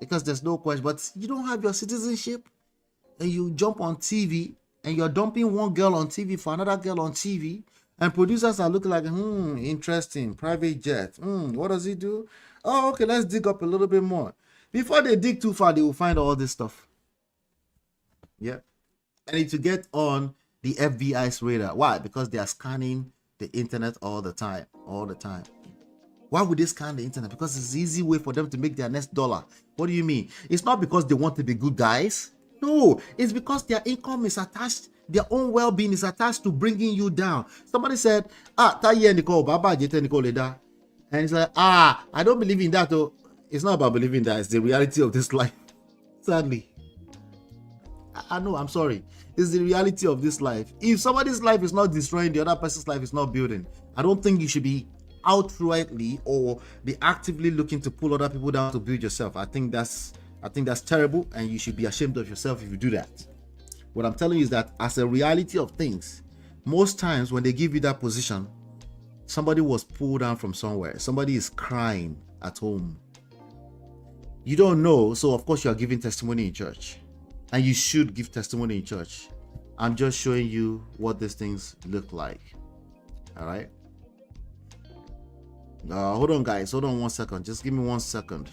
because there's no question. But you don't have your citizenship and you jump on TV and you're dumping one girl on TV for another girl on TV, and producers are looking like, interesting, private jet. What does he do? Oh, okay, let's dig up a little bit more. Before they dig too far, they will find all this stuff. Yeah. And it's to get on the FBI's radar. Why? Because they are scanning the internet all the time. Why would they scan the internet? Because it's an easy way for them to make their next dollar. What do you mean? It's not because they want to be good guys. No, it's because their income is attached, their own well-being is attached to bringing you down. Somebody said, Taye Nicole, Baba Jete Nicole Leda. And he's like, I don't believe in that. Though. It's not about believing that. It's the reality of this life. Sadly. I know, I'm sorry. It's the reality of this life. If somebody's life is not destroying, the other person's life is not building. I don't think you should be outrightly or be actively looking to pull other people down to build yourself. I think that's terrible, and you should be ashamed of yourself if you do that. What I'm telling you is that as a reality of things, most times when they give you that position, somebody was pulled down from somewhere. Somebody is crying at home. You don't know, so of course you are giving testimony in church. And you should give testimony in church. I'm just showing you what these things look like. All right. Hold on, guys. Hold on 1 second. Just give me 1 second.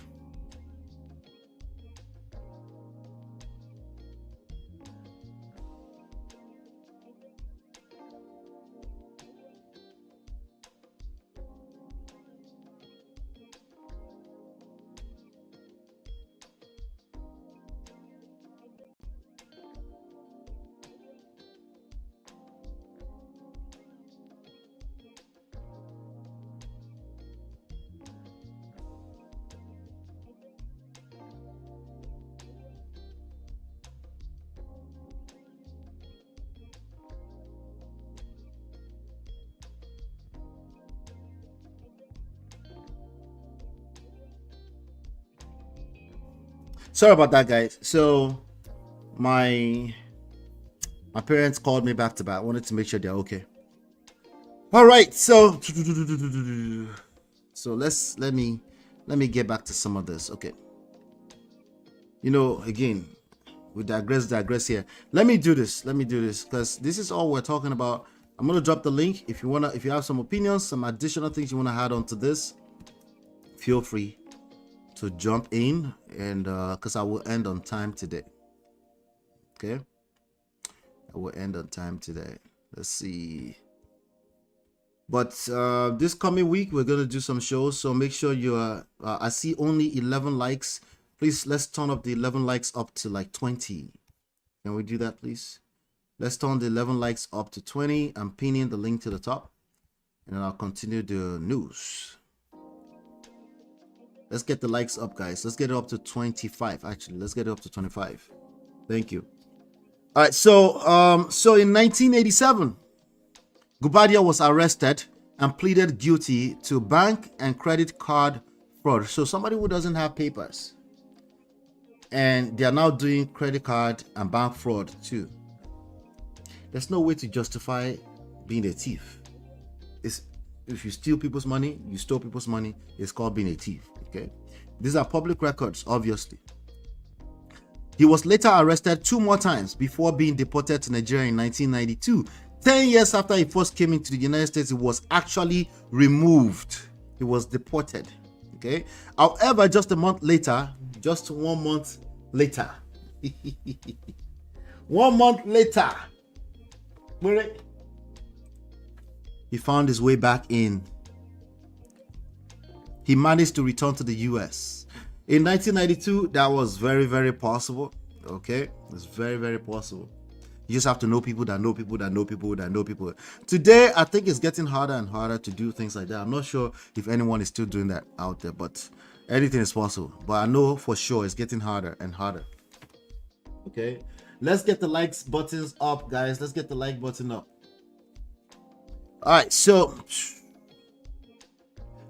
Sorry about that, guys. So my parents called me back to back. I wanted to make sure they're okay. All right, so let me get back to some of this. Okay, you know, again, we digress here. Let me do this because this is all we're talking about. I'm gonna drop the link. If you have some opinions, some additional things you want to add on to this, feel free to jump in, and because I will end on time today. Okay, I will end on time today. Let's see. But this coming week we're gonna do some shows, so make sure you are. I see only 11 likes. Please, let's turn up the 11 likes up to like 20. Can we do that, please? Let's turn the 11 likes up to 20. I'm pinning the link to the top, and then I'll continue the news. Let's get the likes up, guys. Let's get it up to 25. Actually, let's get it up to 25. Thank you. All right. So in 1987, Guobadia was arrested and pleaded guilty to bank and credit card fraud. So somebody who doesn't have papers, and they are now doing credit card and bank fraud too. There's no way to justify being a thief. If you steal people's money, you stole people's money, it's called being a thief. Okay, these are public records, obviously. He was later arrested 2 more times before being deported to Nigeria in 1992. 10 years after he first came into the United States, he was actually removed. He was deported. Okay. However, just 1 month later, 1 month later, 1 month later, he found his way back in. He managed to return to the US. In 1992, that was very, very possible. Okay, it's very, very possible. You just have to know people that know people that know people that know people. Today, I think it's getting harder and harder to do things like that. I'm not sure if anyone is still doing that out there, but anything is possible. But I know for sure it's getting harder and harder. Okay, let's get the likes buttons up, guys. Let's get the like button up. All right, so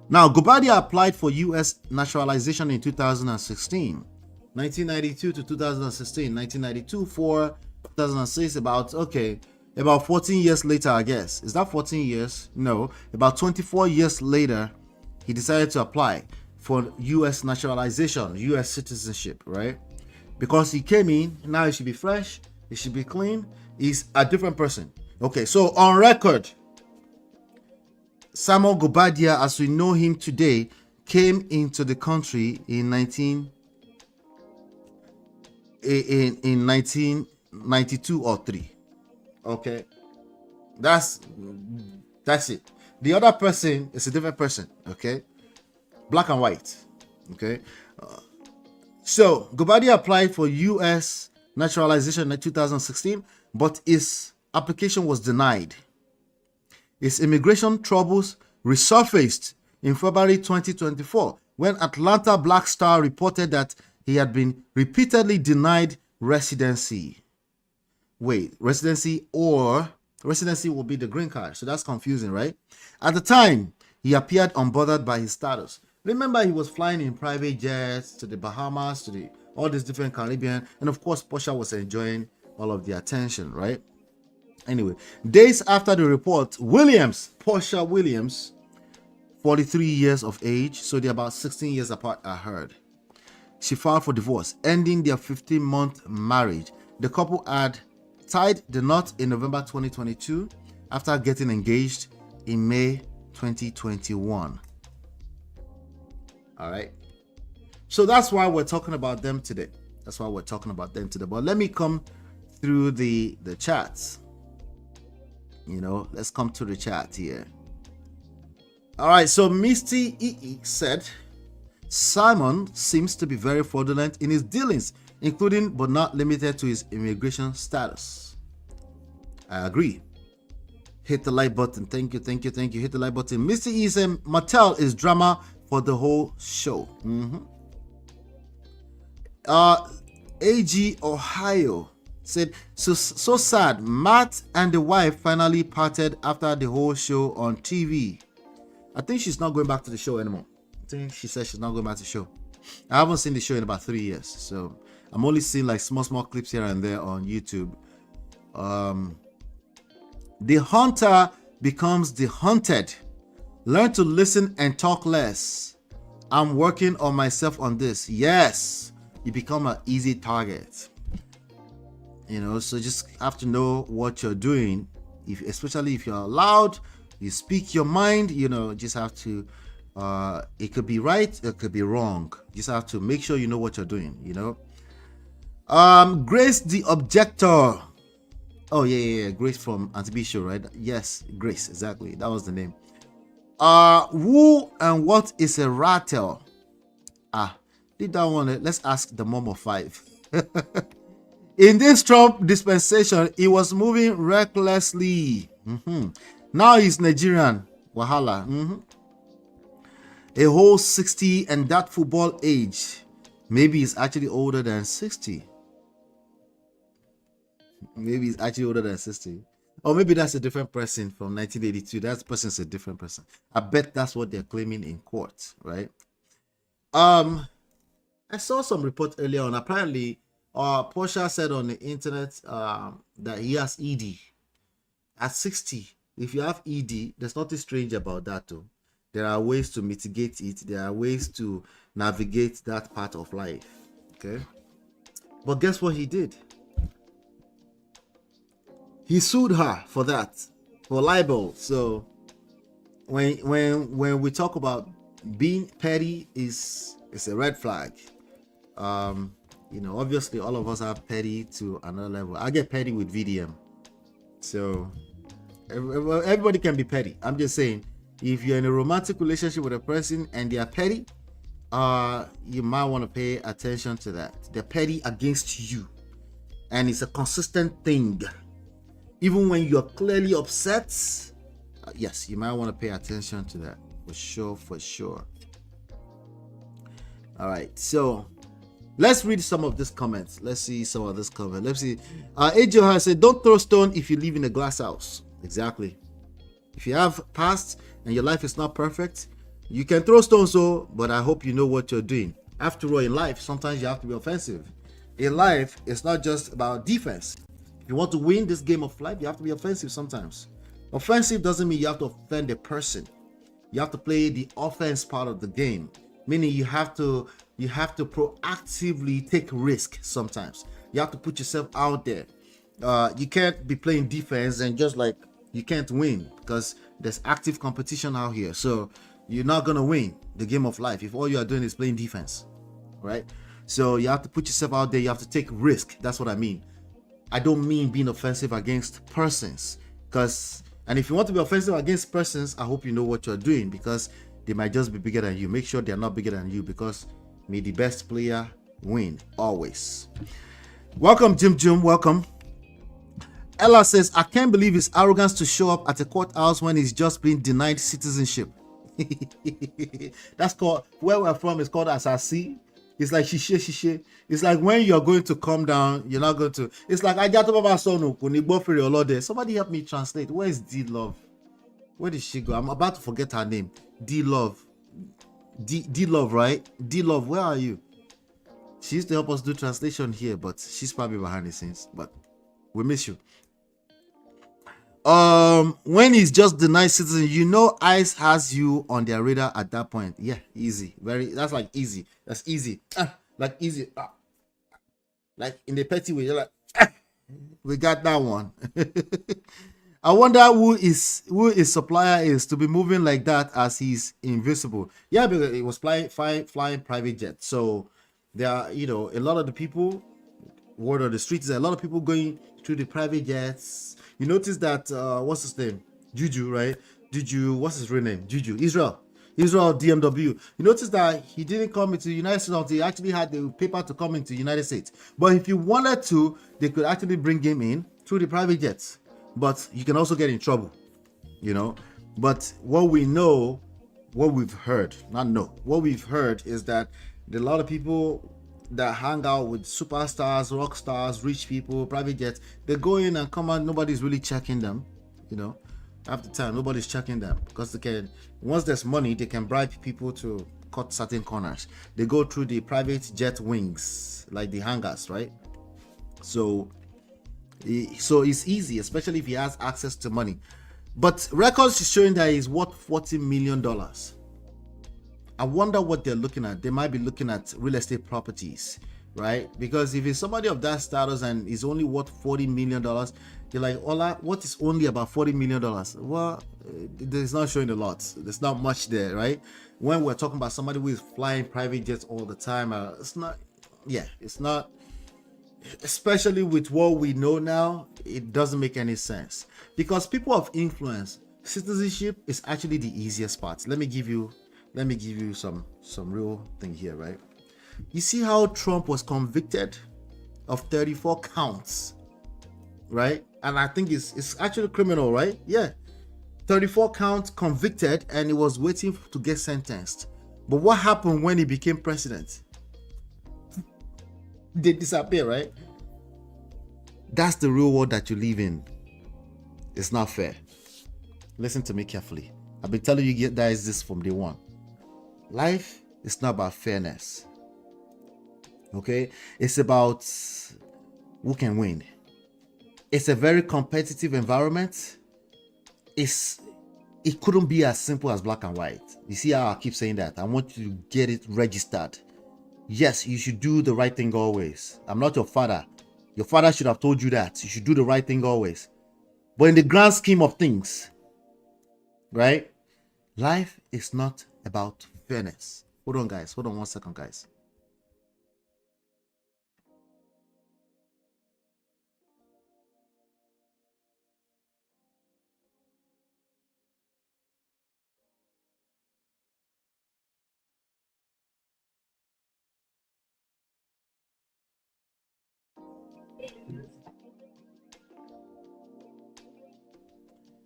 now Guobadia applied for US naturalization in 2016. 1992 to 2016. 1992 for 2006. About 14 years later, I guess. Is that 14 years? No, about 24 years later, he decided to apply for US naturalization, US citizenship, right? Because he came in, now he should be fresh, he should be clean, he's a different person. Okay, so on record, Simon Guobadia, as we know him today, came into the country in 1992 or 3. Okay, that's it. The other person is a different person. Okay, black and white. Okay, so Guobadia applied for US naturalization in 2016, but his application was denied. His immigration troubles resurfaced in February 2024 when Atlanta Black Star reported that he had been repeatedly denied residency. Wait, residency will be the green card. So that's confusing, right? At the time, he appeared unbothered by his status. Remember, he was flying in private jets to the Bahamas, to all these different Caribbean. And of course, Porsha was enjoying all of the attention, right? Anyway, days after the report, Porsha Williams, 43 years of age, so they're about 16 years apart, I heard. She filed for divorce, ending their 15-month marriage. The couple had tied the knot in November 2022 after getting engaged in May 2021. All right. So that's why we're talking about them today. But let me come through the chats. Let's come to the chat here. All right. So Misty EE said, Simon seems to be very fraudulent in his dealings, including but not limited to his immigration status. I agree. Hit the like button. Thank you. Hit the like button. Mr. E said Mattel is drama for the whole show. AG Ohio said, so sad. Matt and the wife finally parted after the whole show on TV. I think she's not going back to the show anymore. I think she said she's not going back to the show. I haven't seen the show in about 3 years, so I'm only seeing like small clips here and there on YouTube. The hunter becomes the hunted. Learn to listen and talk less. I'm working on myself on this. Yes, you become an easy target. You know, so just have to know what you're doing. Especially if you're loud, you speak your mind. You know, just have to. It could be right, it could be wrong. You just have to make sure you know what you're doing. You know. Grace the objector. Oh yeah. Grace from Auntie B show, right? Yes, Grace, exactly. That was the name. Who and what is a rattle? Did that one? Let's ask the mom of 5. In this Trump dispensation, he was moving recklessly. Now he's Nigerian. Wahala. A whole 60 and that football age. Maybe he's actually older than 60. Maybe he's actually older than 60. Or maybe that's a different person from 1982. That person's a different person. I bet that's what they're claiming in court, right? I saw some report earlier on. Apparently, Porsha said on the internet that he has ED. At 60, if you have ED, there's nothing strange about that too. There are ways to mitigate it. There are ways to navigate that part of life. Okay? But guess what he did? He sued her for that, for libel. So when we talk about being petty, is a red flag. You know, obviously all of us have petty to another level. I get petty with VDM. So everybody can be petty. I'm just saying, if you're in a romantic relationship with a person and they are petty, you might want to pay attention to that. They're petty against you, and it's a consistent thing. Even when you're clearly upset, yes, you might want to pay attention to that. For sure. All right, so let's read some of these comments. Let's see some of this comment. Let's see. AJ has said, don't throw stone if you live in a glass house. Exactly. If you have past and your life is not perfect, you can throw stones, but I hope you know what you're doing. After all, in life, sometimes you have to be offensive. In life, it's not just about defense. If you want to win this game of life, you have to be offensive sometimes. Offensive doesn't mean you have to offend a person. You have to play the offense part of the game, meaning you have to proactively take risk sometimes. You have to put yourself out there. You can't be playing defense and just like you can't win, because there's active competition out here. So you're not gonna win the game of life if all you are doing is playing defense, right? So you have to put yourself out there. You have to take risk. That's what I mean. I don't mean being offensive against persons, and if you want to be offensive against persons, I hope you know what you're doing, because they might just be bigger than you. Make sure they're not bigger than you, because may the best player win always. Welcome, Jim. Welcome. Ella says, I can't believe his arrogance to show up at a courthouse when he's just been denied citizenship. That's called, where we're from, it's called Asasi. It's like shishe. It's like when you're going to come down, you're not going to. It's like somebody help me translate. Where is D Love? Where did she go? I'm about to forget her name. D Love. D Love, right? D Love, where are you? She used to help us do translation here, but she's probably behind the scenes. But we miss you. When he's just denied citizen, you know ICE has you on their radar at that point. Yeah, easy. That's like easy. That's easy. Like easy. Like in the petty way, you're like, we got that one. I wonder who his supplier is to be moving like that as he's invisible. Yeah, because it was flying private jet. So there are, a lot of the people, word on the streets, there are a lot of people going through the private jets. You notice that, what's his name? Juju, right? Juju, what's his real name? Juju, Israel DMW. You notice that he didn't come into the United States until he actually had the paper to come into the United States. But if you wanted to, they could actually bring him in through the private jets. But you can also get in trouble, But what we've heard is that a lot of people that hang out with superstars, rock stars, rich people, private jets, they go in and come out, nobody's really checking them, half the time nobody's checking them, because once there's money, they can bribe people to cut certain corners. They go through the private jet wings, like the hangars, right? So it's easy, especially if he has access to money. But records is showing that he's worth $40 million. I wonder what they're looking at. They might be looking at real estate properties, right? Because if it's somebody of that status and is only worth $40 million, you're like, Ola, what is only about $40 million? Well, it's not showing a lot. There's not much there, right? When we're talking about somebody who is flying private jets all the time, it's not, it's not, especially with what we know now, it doesn't make any sense. Because people of influence, citizenship is actually the easiest part. Let me give you some real thing here, right? You see how Trump was convicted of 34 counts, right? And I think it's actually criminal, right? Yeah, 34 counts convicted, and he was waiting to get sentenced. But what happened when he became president? They disappear, right? That's the real world that you live in. It's not fair. Listen to me carefully. I've been telling you guys this from day one. Life is not about fairness. Okay? It's about who can win. It's a very competitive environment. It couldn't be as simple as black and white. You see how I keep saying that? I want you to get it registered. Yes, you should do the right thing always. I'm not your father. Your father should have told you that. You should do the right thing always. But in the grand scheme of things, right? Life is not about fairness. Hold on, guys. Hold on 1 second, guys.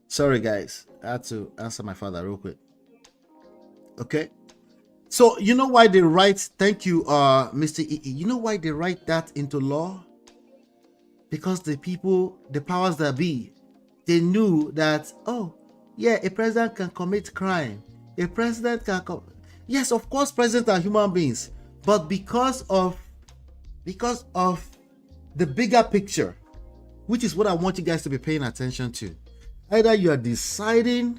Sorry, guys. I had to answer my father real quick. Okay. So you know why they write, thank you, Mr. E. You know why they write that into law? Because the people, the powers that be, they knew that, oh, yeah, a president can commit crime. A president can yes, of course, presidents are human beings. But because of the bigger picture, which is what I want you guys to be paying attention to. Either you are deciding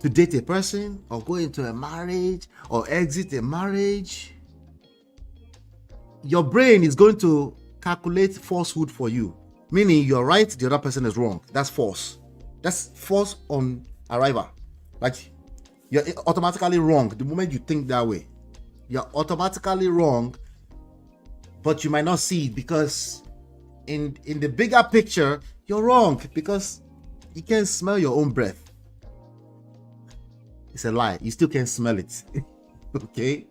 to date a person or go into a marriage or exit a marriage, your brain is going to calculate falsehood for you. Meaning you're right, the other person is wrong. That's false. That's false on arrival. Like you're automatically wrong the moment you think that way. You're automatically wrong, but you might not see it because in the bigger picture, you're wrong because you can't smell your own breath. It's a lie. You still can't smell it. Okay?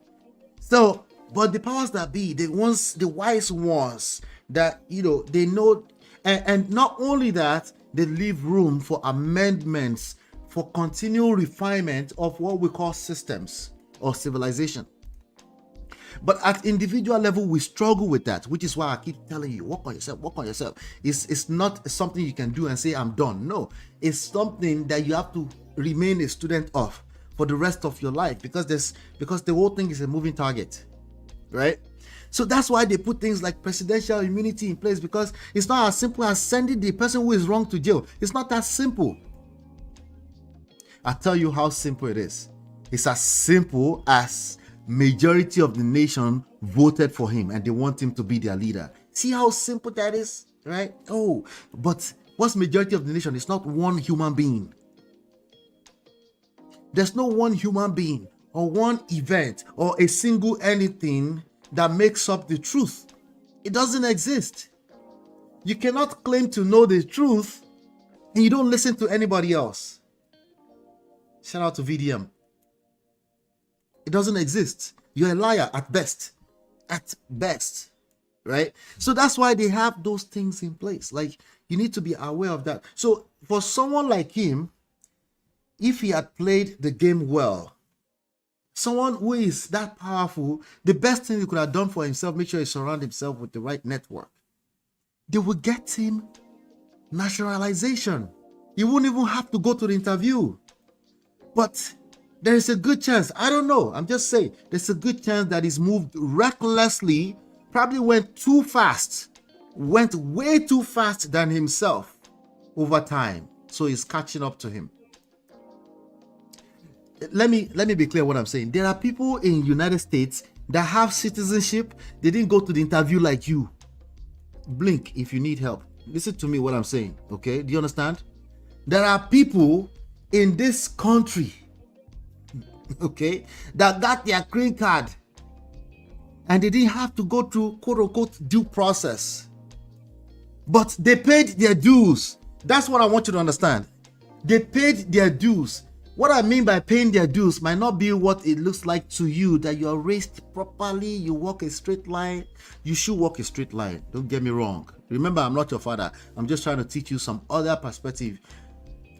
So, but the powers that be, the wise ones that, they know, and not only that, they leave room for amendments, for continual refinement of what we call systems or civilization. But at individual level, we struggle with that, which is why I keep telling you, work on yourself, work on yourself. It's not something you can do and say, I'm done. No, it's something that you have to remain a student of for the rest of your life because the whole thing is a moving target, right? So that's why they put things like presidential immunity in place, because it's not as simple as sending the person who is wrong to jail. It's not that simple. I'll tell you how simple it is. It's as simple as majority of the nation voted for him and they want him to be their leader. See how simple that is, right? Oh, but what's majority of the nation? It's not one human being. There's no one human being or one event or a single anything that makes up the truth. It doesn't exist. You cannot claim to know the truth and you don't listen to anybody else. Shout out to VDM. It doesn't exist. You're a liar at best. At best. Right? So that's why they have those things in place. Like, you need to be aware of that. So for someone like him, if he had played the game well, someone who is that powerful, the best thing he could have done for himself, make sure he surround himself with the right network. They will get him naturalization. He won't even have to go to the interview. But there is a good chance, I don't know, I'm just saying, there's a good chance that he's moved recklessly, probably went too fast, went way too fast than himself over time. So he's catching up to him. Let me be clear what I'm saying. There are people in United States that have citizenship. They didn't go to the interview like you. Blink if you need help. Listen to me what I'm saying, okay? Do you understand? There are people in this country, okay, that got their green card and they didn't have to go through quote-unquote due process. But they paid their dues. That's what I want you to understand. They paid their dues. What I mean by paying their dues might not be what it looks like to you, that you are raised properly, you walk a straight line. You should walk a straight line. Don't get me wrong. Remember, I'm not your father. I'm just trying to teach you some other perspective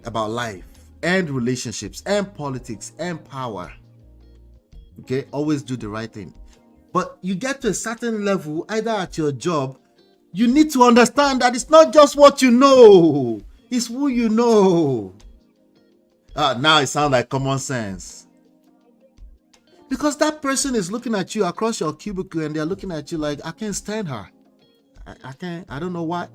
about life and relationships and politics and power. Okay? Always do the right thing. But you get to a certain level, either at your job, you need to understand that it's not just what you know. It's who you know. Now it sounds like common sense. Because that person is looking at you across your cubicle and they're looking at you like, I can't stand her. I can't, I don't know why.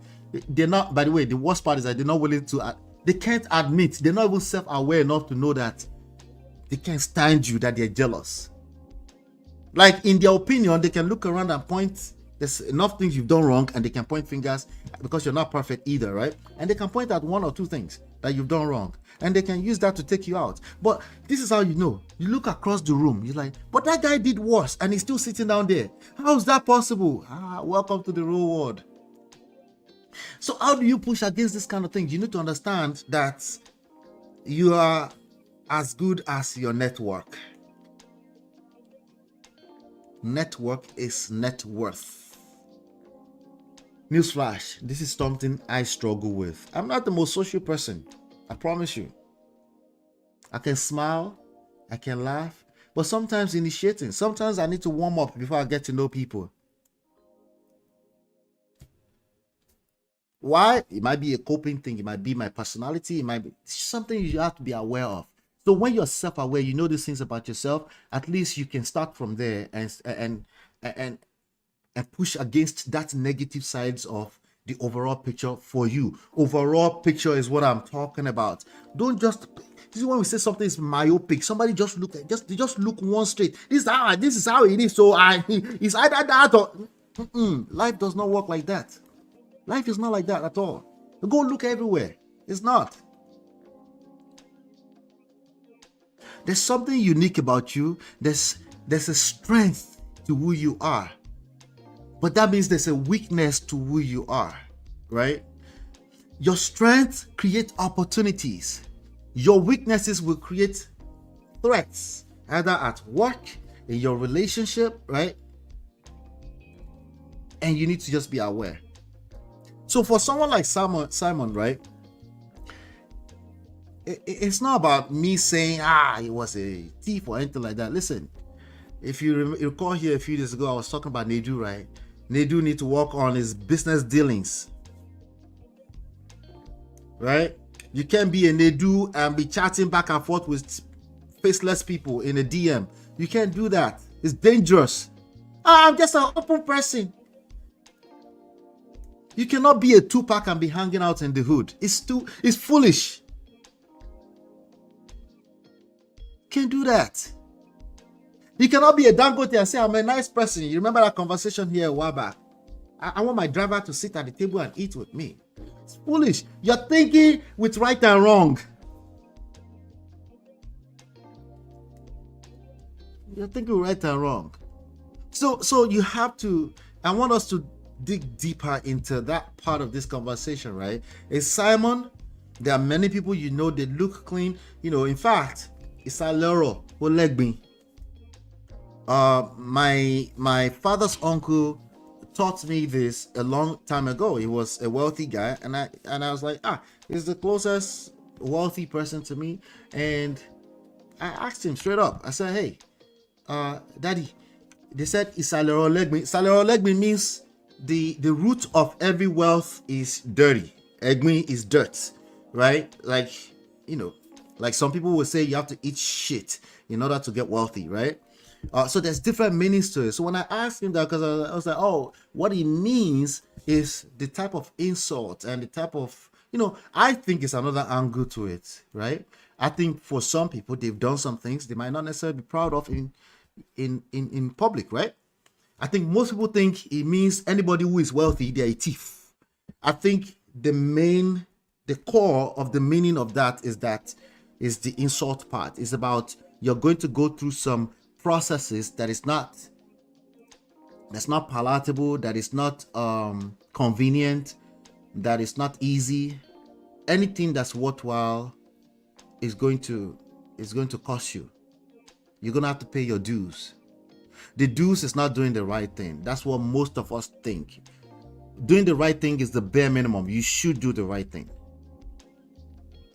They're not, by the way, the worst part is that they're not willing to, they can't admit, they're not even self-aware enough to know that they can't stand you, that they're jealous. Like in their opinion, they can look around and point, there's enough things you've done wrong and they can point fingers because you're not perfect either, right? And they can point at one or two things that you've done wrong. And they can use that to take you out. But this is how you know. You look across the room. You're like, but that guy did worse and he's still sitting down there. How is that possible? Welcome to the real world. So how do you push against this kind of thing? You need to understand that you are as good as your network. Network is net worth. Newsflash, this is something I struggle with. I'm not the most social person. I promise you. I can smile, I can laugh, but sometimes initiating. Sometimes I need to warm up before I get to know people. Why? It might be a coping thing. It might be my personality. It might be something you have to be aware of. So when you're self-aware, you know these things about yourself. At least you can start from there and push against that negative sides of the overall picture for you. Overall picture is what I'm talking about. Don't just, this is when we say something is myopic. Somebody just look at, just look one straight. This is how it is. So it's either that or life does not work like that. Life is not like that at all. Go look everywhere. It's not. There's something unique about you. There's a strength to who you are. But that means there's a weakness to who you are, right? Your strengths create opportunities. Your weaknesses will create threats, either at work, in your relationship, right? And you need to just be aware. So for someone like Simon, right? It's not about me saying, he was a thief or anything like that. Listen, if you recall here a few days ago, I was talking about Nedu, right? Nedu need to work on his business dealings, right? You can't be a Nedu and be chatting back and forth with faceless people in a DM. You can't do that. It's dangerous. I'm just an open person. You cannot be a Tupac and be hanging out in the hood. It's foolish. Can't do that. You cannot be a Dangote and say, I'm a nice person. You remember that conversation here a while back? I want my driver to sit at the table and eat with me. It's foolish. You're thinking with right and wrong. You're thinking right and wrong. So you have to, I want us to dig deeper into that part of this conversation, right? Is Simon, there are many people you know, they look clean. You know, in fact, it's a Lero who leg me. My father's uncle taught me this a long time ago. He was a wealthy guy, and I was like, he's the closest wealthy person to me. And I asked him straight up. I said, hey, Daddy, they said Isalero Legmi. Isalero Legmi means the root of every wealth is dirty. Egmi is dirt, right? Like, you know, Like some people will say you have to eat shit in order to get wealthy, right? So there's different meanings to it. So when I asked him that, because I was like, oh, what he means is the type of insult and the type of, I think it's another angle to it, right? I think for some people, they've done some things they might not necessarily be proud of in public, right? I think most people think it means anybody who is wealthy, they're a thief. I think the core of the meaning of that is the insult part. It's about you're going to go through some processes that's not palatable, that is not convenient, that is not easy. Anything that's worthwhile is going to cost you. You're gonna have to pay your dues. The dues is not doing the right thing. That's what most of us think. Doing the right thing is the bare minimum. You should do the right thing.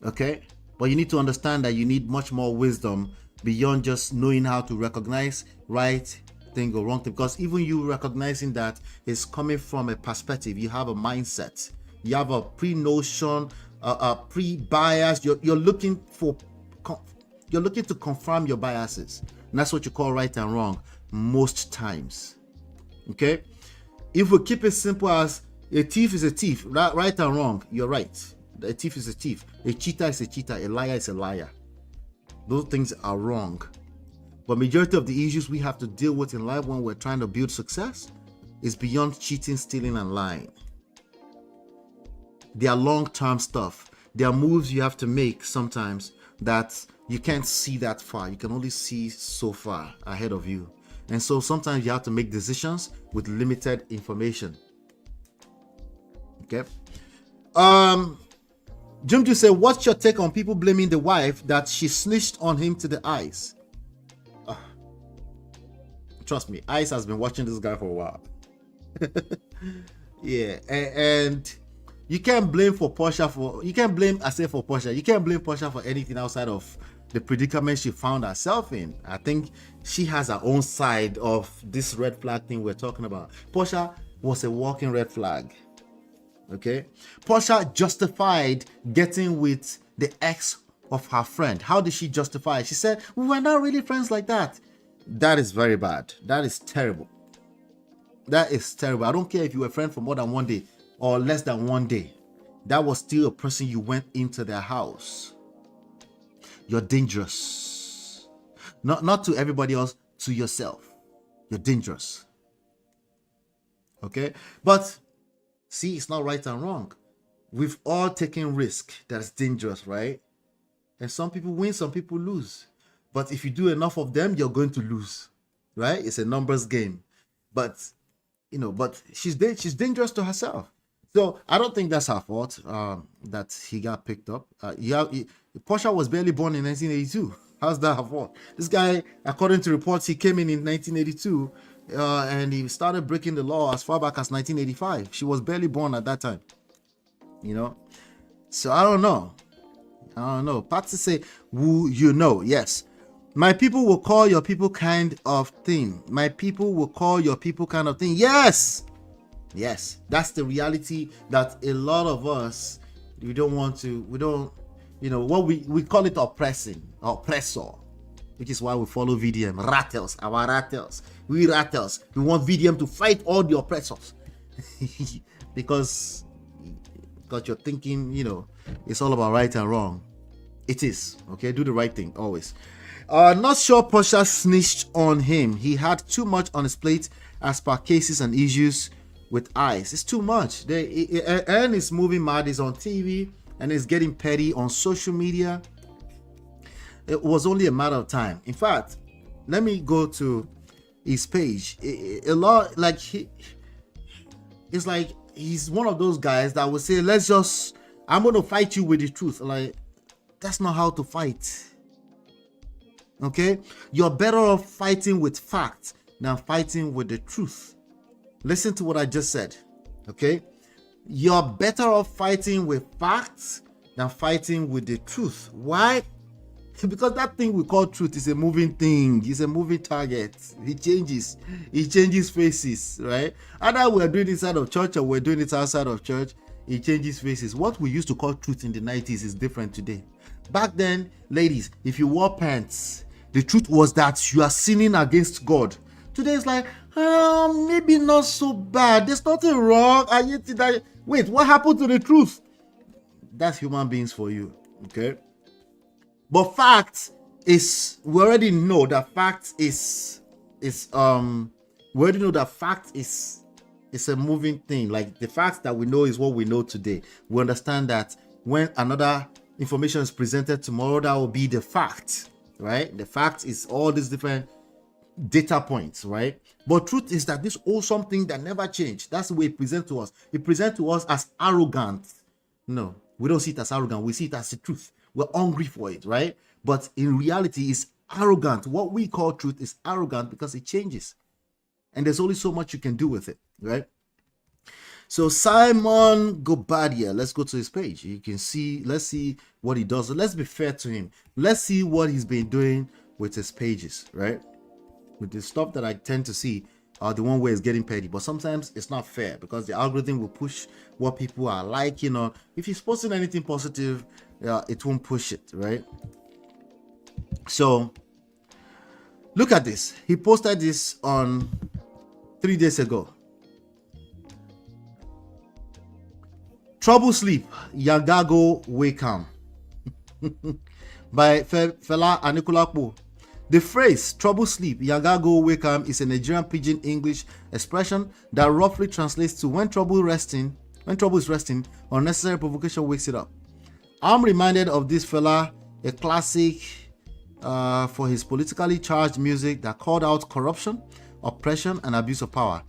Okay? But you need to understand that you need much more wisdom beyond just knowing how to recognize right thing or wrong thing. Because even you recognizing that is coming from a perspective. You have a mindset. You have a pre-notion, a pre-bias. You're looking to confirm your biases. And that's what you call right and wrong most times. Okay? If we keep it simple as a thief is a thief, right and wrong, you're right. A thief is a thief. A cheater is a cheater. A liar is a liar. Those things are wrong. But majority of the issues we have to deal with in life when we're trying to build success is beyond cheating, stealing, and lying. They are long-term stuff. There are moves you have to make sometimes that you can't see that far. You can only see so far ahead of you. And so sometimes you have to make decisions with limited information. Okay. Jumju said, what's your take on people blaming the wife that she snitched on him to the eyes? Trust me, Ice has been watching this guy for a while. Yeah, and you can't blame Porsha for Porsha. You can't blame Porsha for anything outside of the predicament she found herself in. I think she has her own side of this red flag thing we're talking about. Porsha was a walking red flag. Okay, Porsha justified getting with the ex of her friend. How did she justify it? She said, we were not really friends like that. That is very bad. That is terrible. That is terrible. I don't care if you were a friend for more than 1 day or less than 1 day. That was still a person you went into their house. You're dangerous. Not to everybody else, to yourself. You're dangerous. Okay? But see, it's not right and wrong. We've all taken risk that's dangerous, right? And some people win, some people lose. But if you do enough of them, you're going to lose, right? It's a numbers game. But, but she's dangerous to herself. So I don't think that's her fault that he got picked up. Porsha was barely born in 1982. How's that her fault? This guy, according to reports, he came in 1982 and he started breaking the law as far back as 1985. She was barely born at that time. So I don't know. Patsy say, who you know? Yes. My people will call your people kind of thing. My people will call your people kind of thing. Yes. Yes. That's the reality that a lot of us, we don't, what we call it oppressor, which is why we follow VDM. Rattles, our rattles. We rattles. We want VDM to fight all the oppressors. because you're thinking, it's all about right and wrong. It is. Okay, do the right thing always. Not sure Porsha snitched on him. He had too much on his plate as per cases and issues with ICE. It's too much. And he's moving mad. He's on TV and he's getting petty on social media. It was only a matter of time. In fact, let me go to his page. It's like he's one of those guys that will say, I'm going to fight you with the truth. Like, that's not how to fight. Okay? You're better off fighting with facts than fighting with the truth. Listen to what I just said. Okay? You're better off fighting with facts than fighting with the truth. Why? Because that thing we call truth is a moving thing. It's a moving target. It changes faces, right? Either we're doing it inside of church or we're doing it outside of church. it changes faces. What we used to call truth in the 90s is different today. Back then, ladies, if you wore pants, the truth was that you are sinning against God. Today it's like, maybe not so bad. There's nothing wrong. Wait, what happened to the truth? That's human beings for you, okay? But fact is, we already know that fact is a moving thing. Like the fact that we know is what we know today. We understand that when another information is presented tomorrow, that will be the fact, right? The fact is all these different data points, right? But truth is that this awesome thing that never changed. That's the way it presents to us. It presents to us as arrogant. No, we don't see it as arrogant. We see it as the truth. We're hungry for it, right? But in reality, it's arrogant. What we call truth is arrogant because it changes. And there's only so much you can do with it, right? So Simon Guobadia, let's go to his page. You can see, let's see what he does. Let's be fair to him. Let's see what he's been doing with his pages, right? With the stuff that I tend to see are the one where it's getting petty, but sometimes it's not fair because the algorithm will push what people are liking, or if he's posting anything positive, it won't push it, right? So look at this. He posted this on 3 days ago. Trouble Sleep, Yagago Wakam by Fela Anikulapo. The phrase trouble sleep, Yagago Wakam is a Nigerian pidgin English expression that roughly translates to when trouble is resting, unnecessary provocation wakes it up. I'm reminded of this fella, a classic for his politically charged music that called out corruption, oppression, and abuse of power.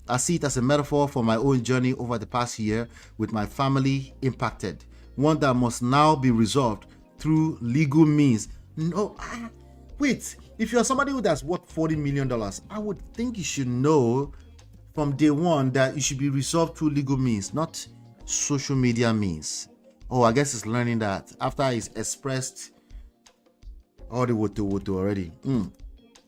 I see it as a metaphor for my own journey over the past year with my family impacted, one that must now be resolved through legal means. No, wait, if you're somebody who that's worth $40 million, I would think you should know from day one that it should be resolved through legal means, not social media means. Oh, I guess he's learning that after he's expressed all the woto already.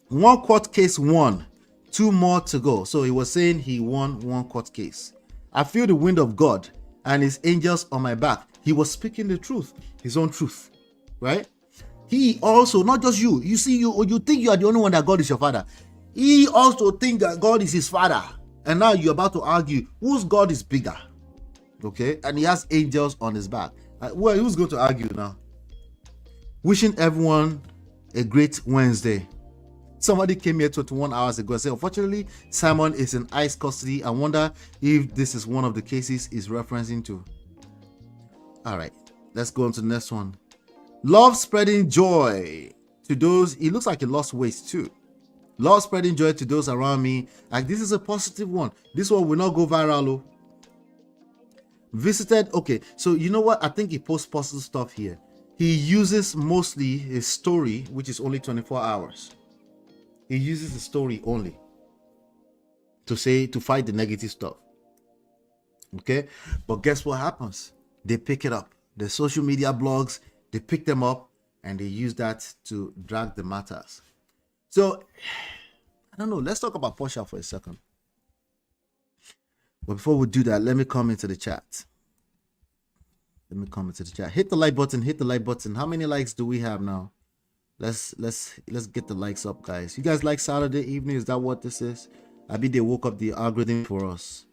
One court case won, 2 more to go. So he was saying he won 1 court case. I feel the wind of God and his angels on my back. He was speaking the truth, his own truth, right? He also, not just you. You see, you think you are the only one that God is your father. He also thinks that God is his father. And now you're about to argue whose God is bigger. Okay? And he has angels on his back. Well, who's going to argue now? Wishing everyone a great Wednesday. Somebody came here 21 hours ago and said, unfortunately, Simon is in ICE custody. I wonder if this is one of the cases he's referencing to. All right, let's go on to the next one. Love spreading joy to those. It looks like he lost weight too. Love spreading joy to those around me. Like, this is a positive one. This one will not go viral. Oh. Visited. Okay, so you know what? I think he posts positive stuff here. He uses mostly his story, which is only 24 hours. He uses the story only to fight the negative stuff. Okay, but guess what happens? They pick it up. The social media blogs, they pick them up and they use that to drag the matters. So I don't know. Let's talk about Porsha for a second. But before we do that, let me come into the chat. Hit the like button. Hit the like button. How many likes do we have now? Let's get the likes up, guys. You guys like Saturday evening? Is that what this is? I mean, they woke up the algorithm for us.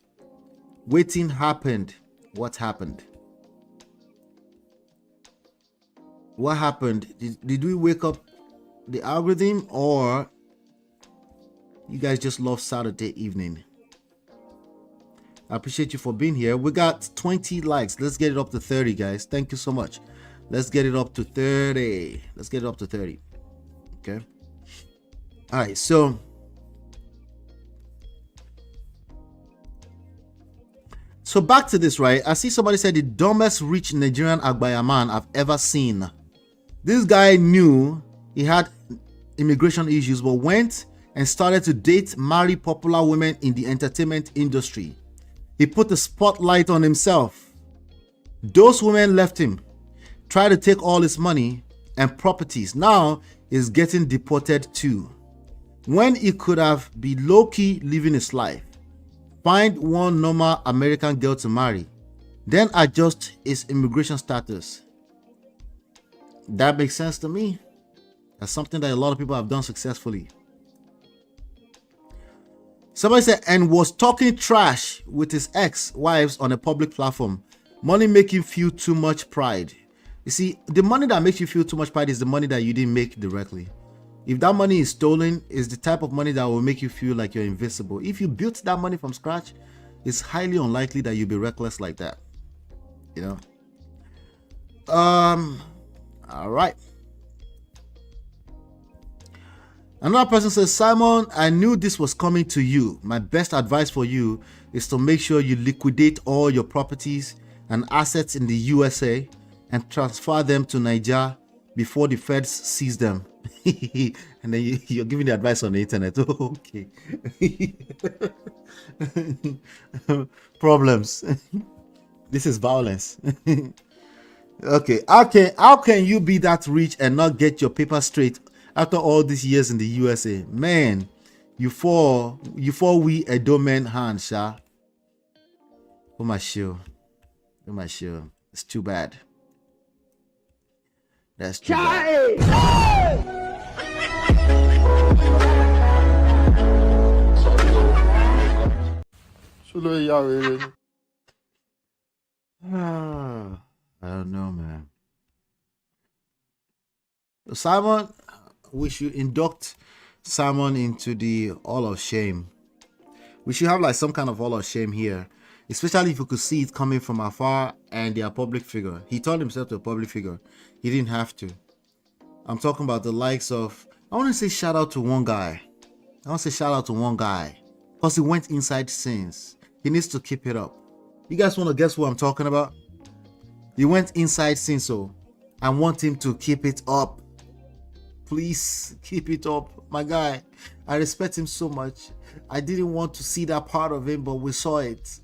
Waiting happened. What happened? What happened? Did we wake up the algorithm, or you guys just love Saturday evening? I appreciate you for being here. We got 20 likes. Let's get it up to 30, guys. Thank you so much. Let's get it up to 30. Let's get it up to 30. Okay. All right. So back to this, right? I see somebody said the dumbest rich Nigerian Agbaya man I've ever seen. This guy knew he had immigration issues, but went and started to date, marry popular women in the entertainment industry. He put the spotlight on himself. Those women left him, tried to take all his money and properties. Now he's getting deported too. When he could have been low-key living his life, find one normal American girl to marry, then adjust his immigration status. That makes sense to me. That's something that a lot of people have done successfully. Somebody said, and was talking trash with his ex-wives on a public platform. Money make you feel too much pride. You see, the money that makes you feel too much pride is the money that you didn't make directly. If that money is stolen, it's the type of money that will make you feel like you're invincible. If you built that money from scratch, it's highly unlikely that you'll be reckless like that. You know? All right. Another person says, Simon, I knew this was coming to you. My best advice for you is to make sure you liquidate all your properties and assets in the USA and transfer them to Nigeria before the feds seize them. And then you're giving the advice on the internet. Okay. Problems. This is violence. Okay. How can you be that rich and not get your paper straight after all these years in the USA? Man, you fall we a domain hand, sha. Oh my show. It's too bad. That's too bad. I don't know, man. Simon, we should induct Simon into the Hall of Shame. We should have like some kind of Hall of Shame here, especially if you could see it coming from afar and they are public figure. He turned himself to a public figure. He didn't have to. I'm talking about the likes of, I want to say shout out to one guy. Because he went inside scenes. He needs to keep it up. You guys want to guess what I'm talking about? He went inside scenes, so I want him to keep it up. Please keep it up, my guy. I respect him so much. I didn't want to see that part of him, but we saw it.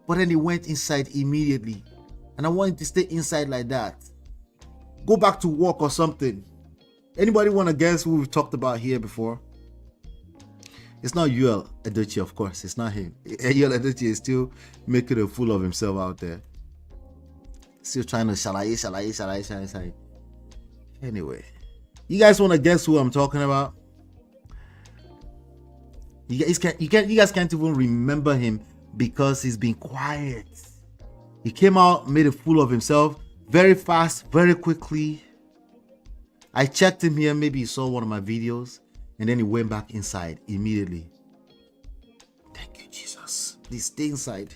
But then he went inside immediately. And I want him to stay inside like that. Go back to work or something. Anybody want to guess who we've talked about here before? It's not Yuel Edochie, of course. It's not him. Yuel Edochie is still making a fool of himself out there. Still trying to shalaye. Anyway. You guys want to guess who I'm talking about? You guys can't even remember him because he's been quiet. He came out, made a fool of himself very fast, very quickly. I checked him here. Maybe he saw one of my videos and then he went back inside immediately. Thank you, Jesus. Please stay inside.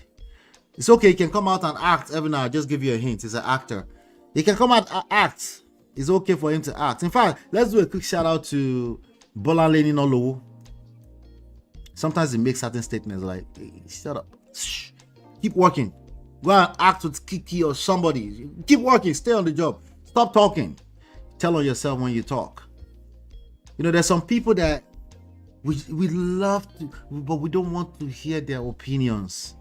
It's okay. He can come out and act every now. I'll just give you a hint. He's an actor. He can come out and act. It's okay for him to act. In fact, let's do a quick shout out to Bolanle Nolowo. Sometimes he makes certain statements like, hey, shut up. Shh. Keep working. Go and act with Kiki or somebody. Keep working. Stay on the job. Stop talking. Tell on yourself when you talk. You know, there's some people that we love to, but we don't want to hear their opinions.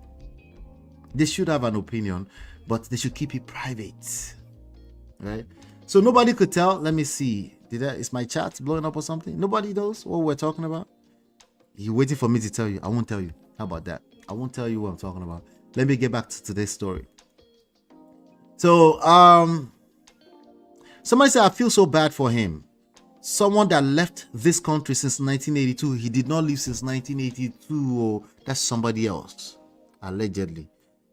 They should have an opinion, but they should keep it private. Right? So nobody could tell. Let me see. Is my chat blowing up or something? Nobody knows what we're talking about. You're waiting for me to tell you. I won't tell you. How about that? I won't tell you what I'm talking about. Let me get back to today's story. So, somebody said, I feel so bad for him. Someone that left this country since 1982. He did not leave since 1982. Or that's somebody else. Allegedly.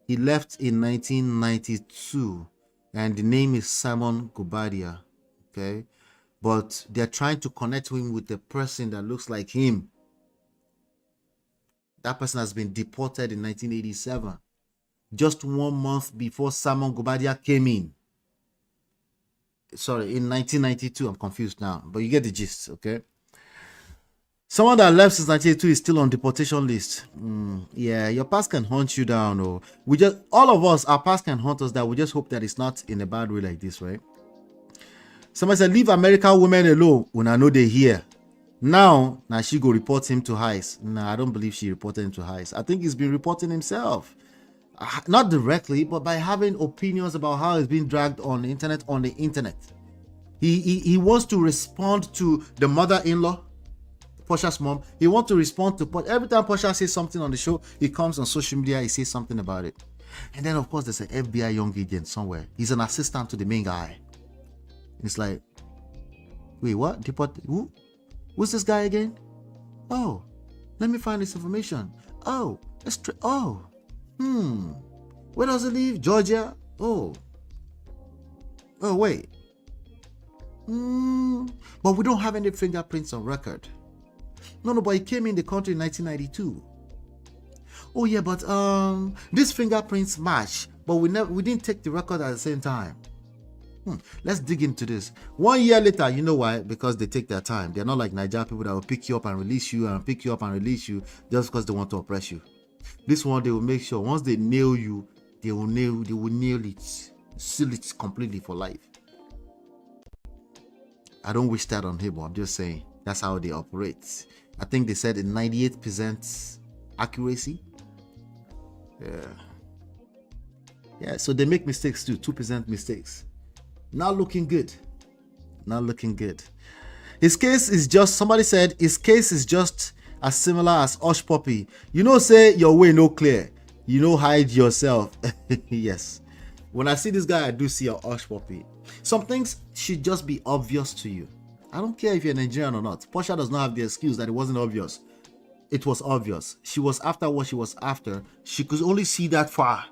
He left in 1992. And the name is Simon Guobadia. Okay. But they're trying to connect him with a person that looks like him. That person has been deported in 1987. Just 1 month before Simon Guobadia came in. Sorry, in 1992. I'm confused now. But you get the gist, okay? Someone that left since 1982 is still on deportation list. Yeah, your past can hunt you down. Or all of us, our past can hunt us down. We just hope that it's not in a bad way like this, right? Somebody said, leave American women alone when I know they're here. Now she go report him to ICE. I don't believe she reported him to ICE. I think he's been reporting himself. Not directly, but by having opinions about how he's being dragged on the internet. He wants to respond to the mother-in-law, Porsha's mom. He wants to respond to every time Porsha says something on the show, he comes on social media, he says something about it. And then, of course, there's an FBI young agent somewhere. He's an assistant to the main guy. And it's like, wait, what? Who? Who's this guy again? Oh, let me find this information. Oh, where does he live? Georgia? Oh, wait. But we don't have any fingerprints on record. No, but he came in the country in 1992. Oh yeah, but these fingerprints match, but we didn't take the record at the same time. Let's dig into this. 1 year later, you know why? Because they take their time. They're not like Nigeria people that will pick you up and release you and pick you up and release you just because they want to oppress you. This one, they will make sure once they nail you, they will nail it, seal it completely for life. I don't wish that on him, I'm just saying that's how they operate. I think they said in 98% accuracy. Yeah, so they make mistakes too, 2% mistakes. Not looking good. His case is just, somebody said his case is just as similar as Hush Puppy. You know, say your way no clear. You know, hide yourself. Yes. When I see this guy, I do see a Hush Puppy. Some things should just be obvious to you. I don't care if you're Nigerian or not. Porsha does not have the excuse that it wasn't obvious. It was obvious. She was after what she was after. She could only see that far.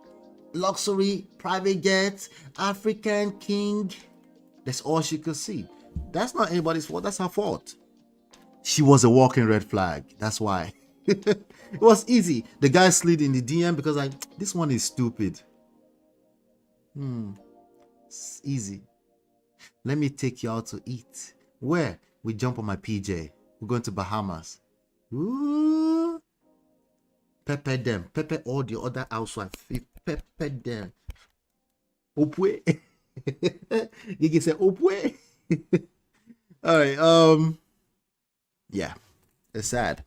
Luxury, private jet, African king. That's all she could see. That's not anybody's fault. That's her fault. She was a walking red flag. That's why. It was easy. The guy slid in the DM because this one is stupid. It's easy. Let me take you out to eat. Where? We jump on my PJ. We're going to Bahamas. Ooh. Pepper them. Pepper all the other housewives. Pepper them. Opwe. You can say opwe. All right. Yeah. It's sad.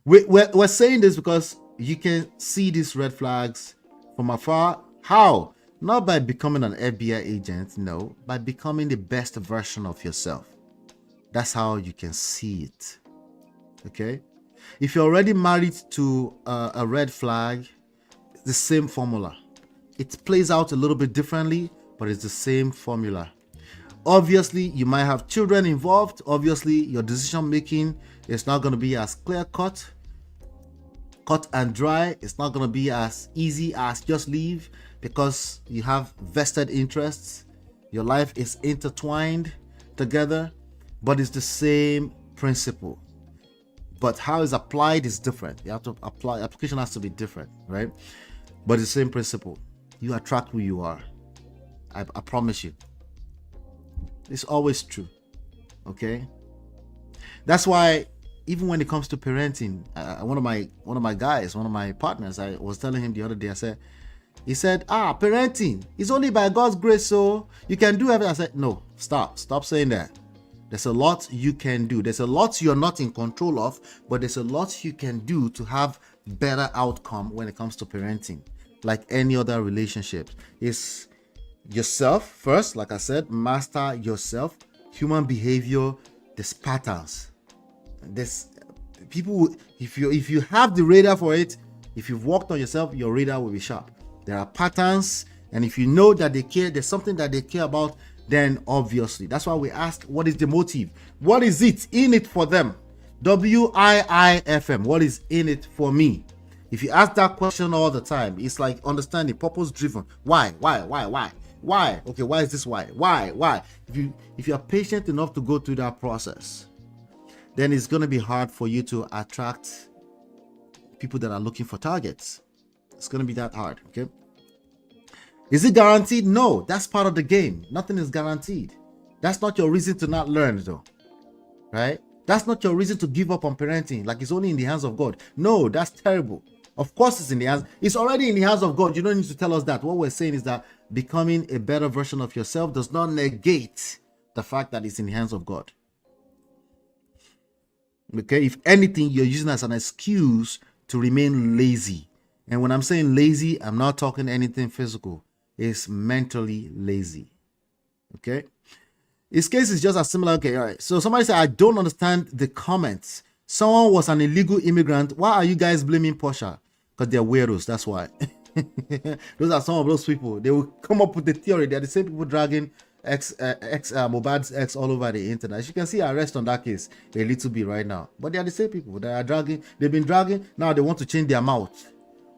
We're saying this because you can see these red flags from afar. How? Not by becoming an FBI agent, no, by becoming the best version of yourself. That's how you can see it. Okay? If you're already married to a red flag, the same formula. It plays out a little bit differently, but it's the same formula. Obviously, you might have children involved. Obviously, your decision making is not going to be as clear cut and dry. It's not going to be as easy as just leave, because you have vested interests. Your life is intertwined together, but it's the same principle. But how it's applied is different. You have to apply, application has to be different, right? But it's the same principle. You attract who you are. I promise you. It's always true. Okay? That's why even when it comes to parenting, one of my guys, one of my partners, I was telling him the other day, he said, parenting is only by God's grace, so you can do everything. I said, no, stop saying that. There's a lot you can do. There's a lot you're not in control of, but there's a lot you can do to have better outcome when it comes to parenting. Like any other relationship, it's yourself first. Like I said, master yourself. Human behavior, there's patterns. There's people. If you have the radar for it, if you've worked on yourself, your radar will be sharp. There are patterns, and if you know that they care, there's something that they care about, then obviously that's why we ask, what is the motive? What is it in it for them? WIIFM. What is in it for me? If you ask that question all the time, it's like understanding, purpose driven. Why? Okay, why is this why? Why? If you're patient enough to go through that process, then it's going to be hard for you to attract people that are looking for targets. It's going to be that hard. Okay. Is it guaranteed? No, that's part of the game. Nothing is guaranteed. That's not your reason to not learn, though. Right? That's not your reason to give up on parenting, like it's only in the hands of God. No, that's terrible. Of course it's in the hands. It's already in the hands of God. You don't need to tell us that. What we're saying is that becoming a better version of yourself does not negate the fact that it's in the hands of God. Okay? If anything, you're using it as an excuse to remain lazy. And when I'm saying lazy, I'm not talking anything physical. It's mentally lazy. Okay? His case is just as similar. Okay, all right. So somebody said, I don't understand the comments. Someone was an illegal immigrant. Why are you guys blaming Porsha? Because they're weirdos. That's why. Those are some of those people. They will come up with the theory. They're the same people dragging Mohbad's ex all over the internet. As you can see, arrest on that case a little bit right now. But they are the same people that are dragging. They've been dragging. Now they want to change their mouth.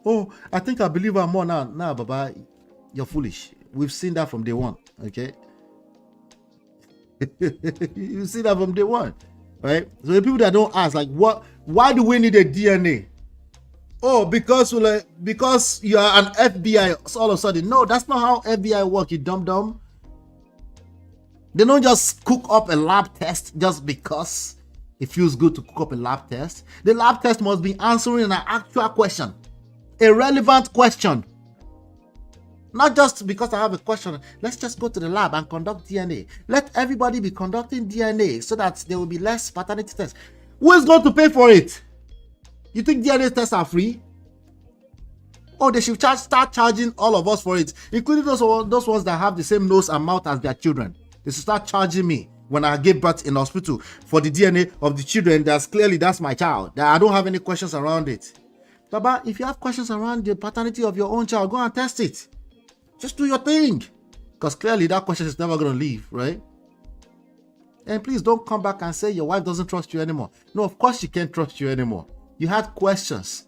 Oh, I think I believe her more now. Nah, Baba, you're foolish. We've seen that from day one. Okay. You see that from day one, right? So the people that don't ask, like, why do we need a DNA? Oh, because you are an FBI, so all of a sudden. No, that's not how FBI work, you dumb. They don't just cook up a lab test just because it feels good to cook up a lab test. The lab test must be answering an actual question, a relevant question. Not just because I have a question. Let's just go to the lab and conduct DNA. Let everybody be conducting DNA so that there will be less paternity tests. Who is going to pay for it? You think DNA tests are free? Oh, they should start charging all of us for it, including those ones that have the same nose and mouth as their children. They should start charging me when I gave birth in hospital for the DNA of the children. That's my child. That I don't have any questions around it. Baba, if you have questions around the paternity of your own child, go and test it. Just do your thing. Because clearly that question is never going to leave, right? And please don't come back and say your wife doesn't trust you anymore. No, of course she can't trust you anymore. You had questions.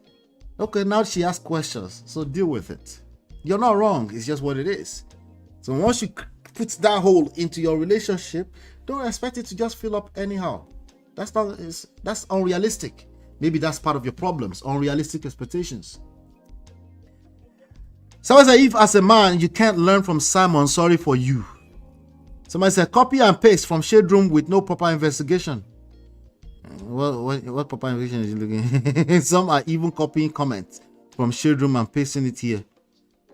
Okay, now she has questions. So deal with it. You're not wrong. It's just what it is. So once you put that hole into your relationship, don't expect it to just fill up anyhow. That's unrealistic. Maybe that's part of your problems. Unrealistic expectations. Someone said, if as a man you can't learn from Simon, sorry for you. Somebody said, copy and paste from Shade Room with no proper investigation. What proper investigation is you looking? Some are even copying comments from Shade Room and pasting it here.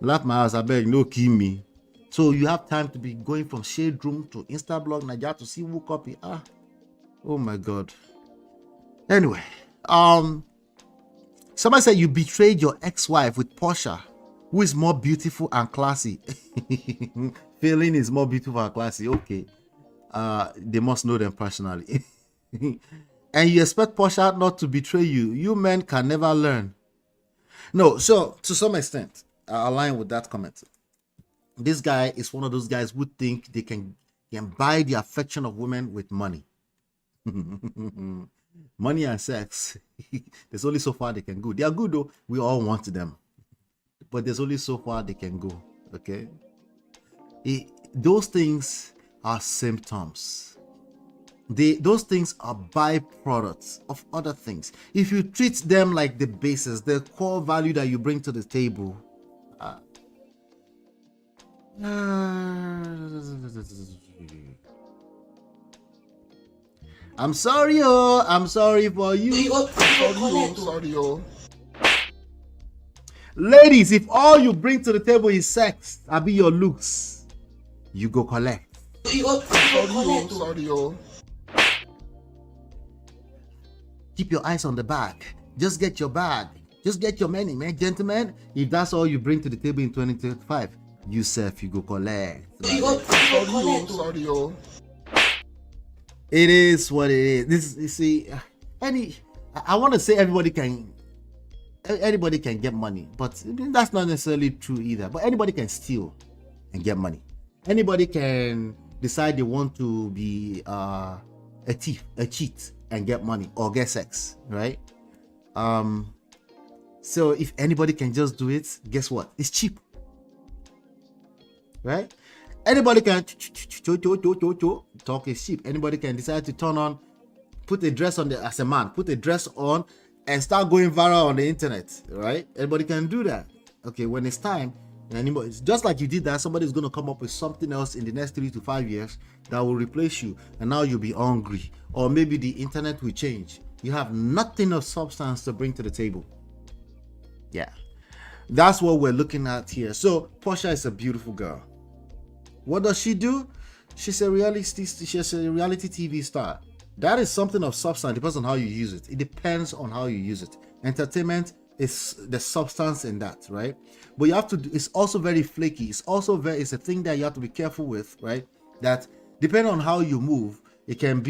Laugh my ass, I beg, no kill me. So you have time to be going from Shade Room to Instablog Nigeria to see who copy. Oh my God. Anyway, somebody said you betrayed your ex-wife with Porsha, who is more beautiful and classy. Feeling is more beautiful and classy. Okay. They must know them personally. And you expect Porsha not to betray you. You men can never learn. No, so to some extent, I align with that comment. This guy is one of those guys who think they can buy the affection of women with money. Money and sex. There's only so far they can go. They are good though. We all want them. But there's only so far they can go. Okay? Those things are symptoms. Those things are byproducts of other things. If you treat them like the basis, the core value that you bring to the table, I'm sorry, I'm sorry for you. Sorry, oh. Ladies, if all you bring to the table is sex, I be your looks, you go collect. Sorry, oh. Keep your eyes on the bag. Just get your bag. Just get your money, man. Gentlemen, if that's all you bring to the table in 2025, you self, you go collect. Sorry, oh. It is what it is. This, you see, I want to say anybody can get money, but that's not necessarily true either. But anybody can steal and get money. Anybody can decide they want to be a thief, a cheat, and get money or get sex, right? So if anybody can just do it, guess what? It's cheap, right? Anybody can talk is cheap. Anybody can decide to turn on, put a dress on as a man, put a dress on and start going viral on the internet, right? Everybody can do that. Okay, when it's time, anybody, it's just like you did that, somebody's going to come up with something else in the next 3 to 5 years that will replace you, and now you'll be hungry, or maybe the internet will change. You have nothing of substance to bring to the table. Yeah, that's what we're looking at here. So Porsha is a beautiful girl. What does she do? She's a reality TV star. That is something of substance. It depends on how you use it. It depends on how you use it. Entertainment is the substance in that, right? But you have to. It's also very flaky. It's also it's a thing that you have to be careful with, right? That depending on how you move, it can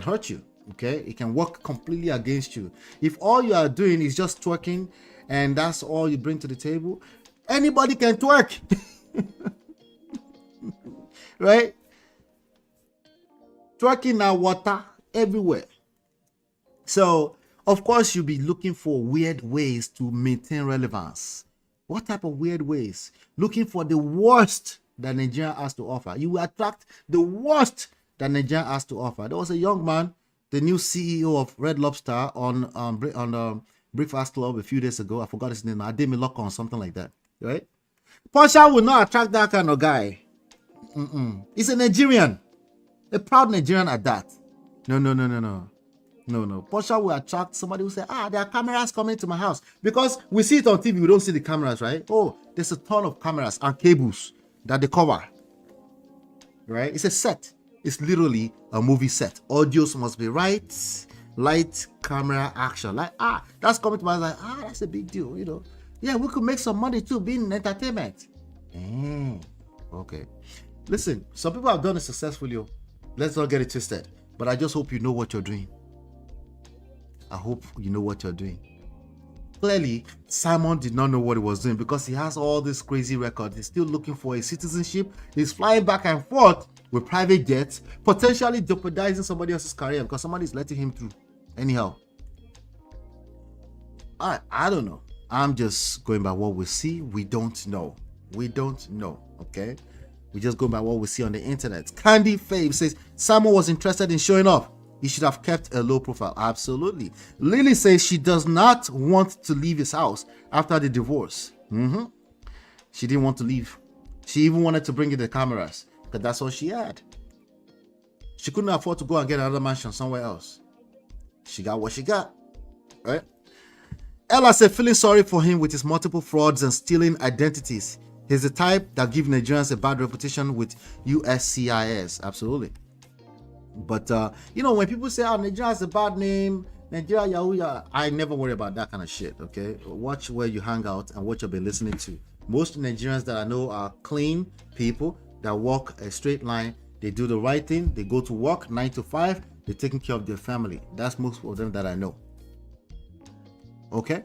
hurt you. Okay, it can work completely against you. If all you are doing is just twerking and that's all you bring to the table, anybody can twerk. Right? Twerking now water everywhere. So, of course, you'll be looking for weird ways to maintain relevance. What type of weird ways? Looking for the worst that Nigeria has to offer. You will attract the worst that Nigeria has to offer. There was a young man, the new CEO of Red Lobster on Breakfast Club a few days ago. I forgot his name. Ademi Lokon, something like that. Right? Porsha will not attract that kind of guy. He's a Nigerian. A proud Nigerian at that. No. Porsha will attract somebody who say, there are cameras coming to my house. Because we see it on TV, we don't see the cameras, right? Oh, there's a ton of cameras and cables that they cover. Right? It's a set. It's literally a movie set. Audios must be right. Light, camera, action. Like, that's coming to my house. Like, that's a big deal, you know. Yeah, we could make some money too, being in entertainment. Okay. Listen, some people have done it successfully. Let's not get it twisted. But I just hope you know what you're doing. I hope you know what you're doing. Clearly, Simon did not know what he was doing because he has all this crazy record. He's still looking for a citizenship. He's flying back and forth with private jets, potentially jeopardizing somebody else's career because somebody's letting him through. Anyhow, I don't know. I'm just going by what we see. We don't know. Okay? We just go by what we see on the internet. Candy Fave says Simon was interested in showing off. He should have kept a low profile. Absolutely. Lily says she does not want to leave his house after the divorce. She didn't want to leave. She even wanted to bring in the cameras because that's all she had. She couldn't afford to go and get another mansion somewhere else. She got what she got. Right? Ella said feeling sorry for him with his multiple frauds and stealing identities. He's the type that gives Nigerians a bad reputation with USCIS. Absolutely. But, when people say, Nigeria has a bad name, Nigeria, Yahoo, I never worry about that kind of shit, okay? Watch where you hang out and what you'll be listening to. Most Nigerians that I know are clean people that walk a straight line. They do the right thing. They go to work 9 to 5. They're taking care of their family. That's most of them that I know. Okay?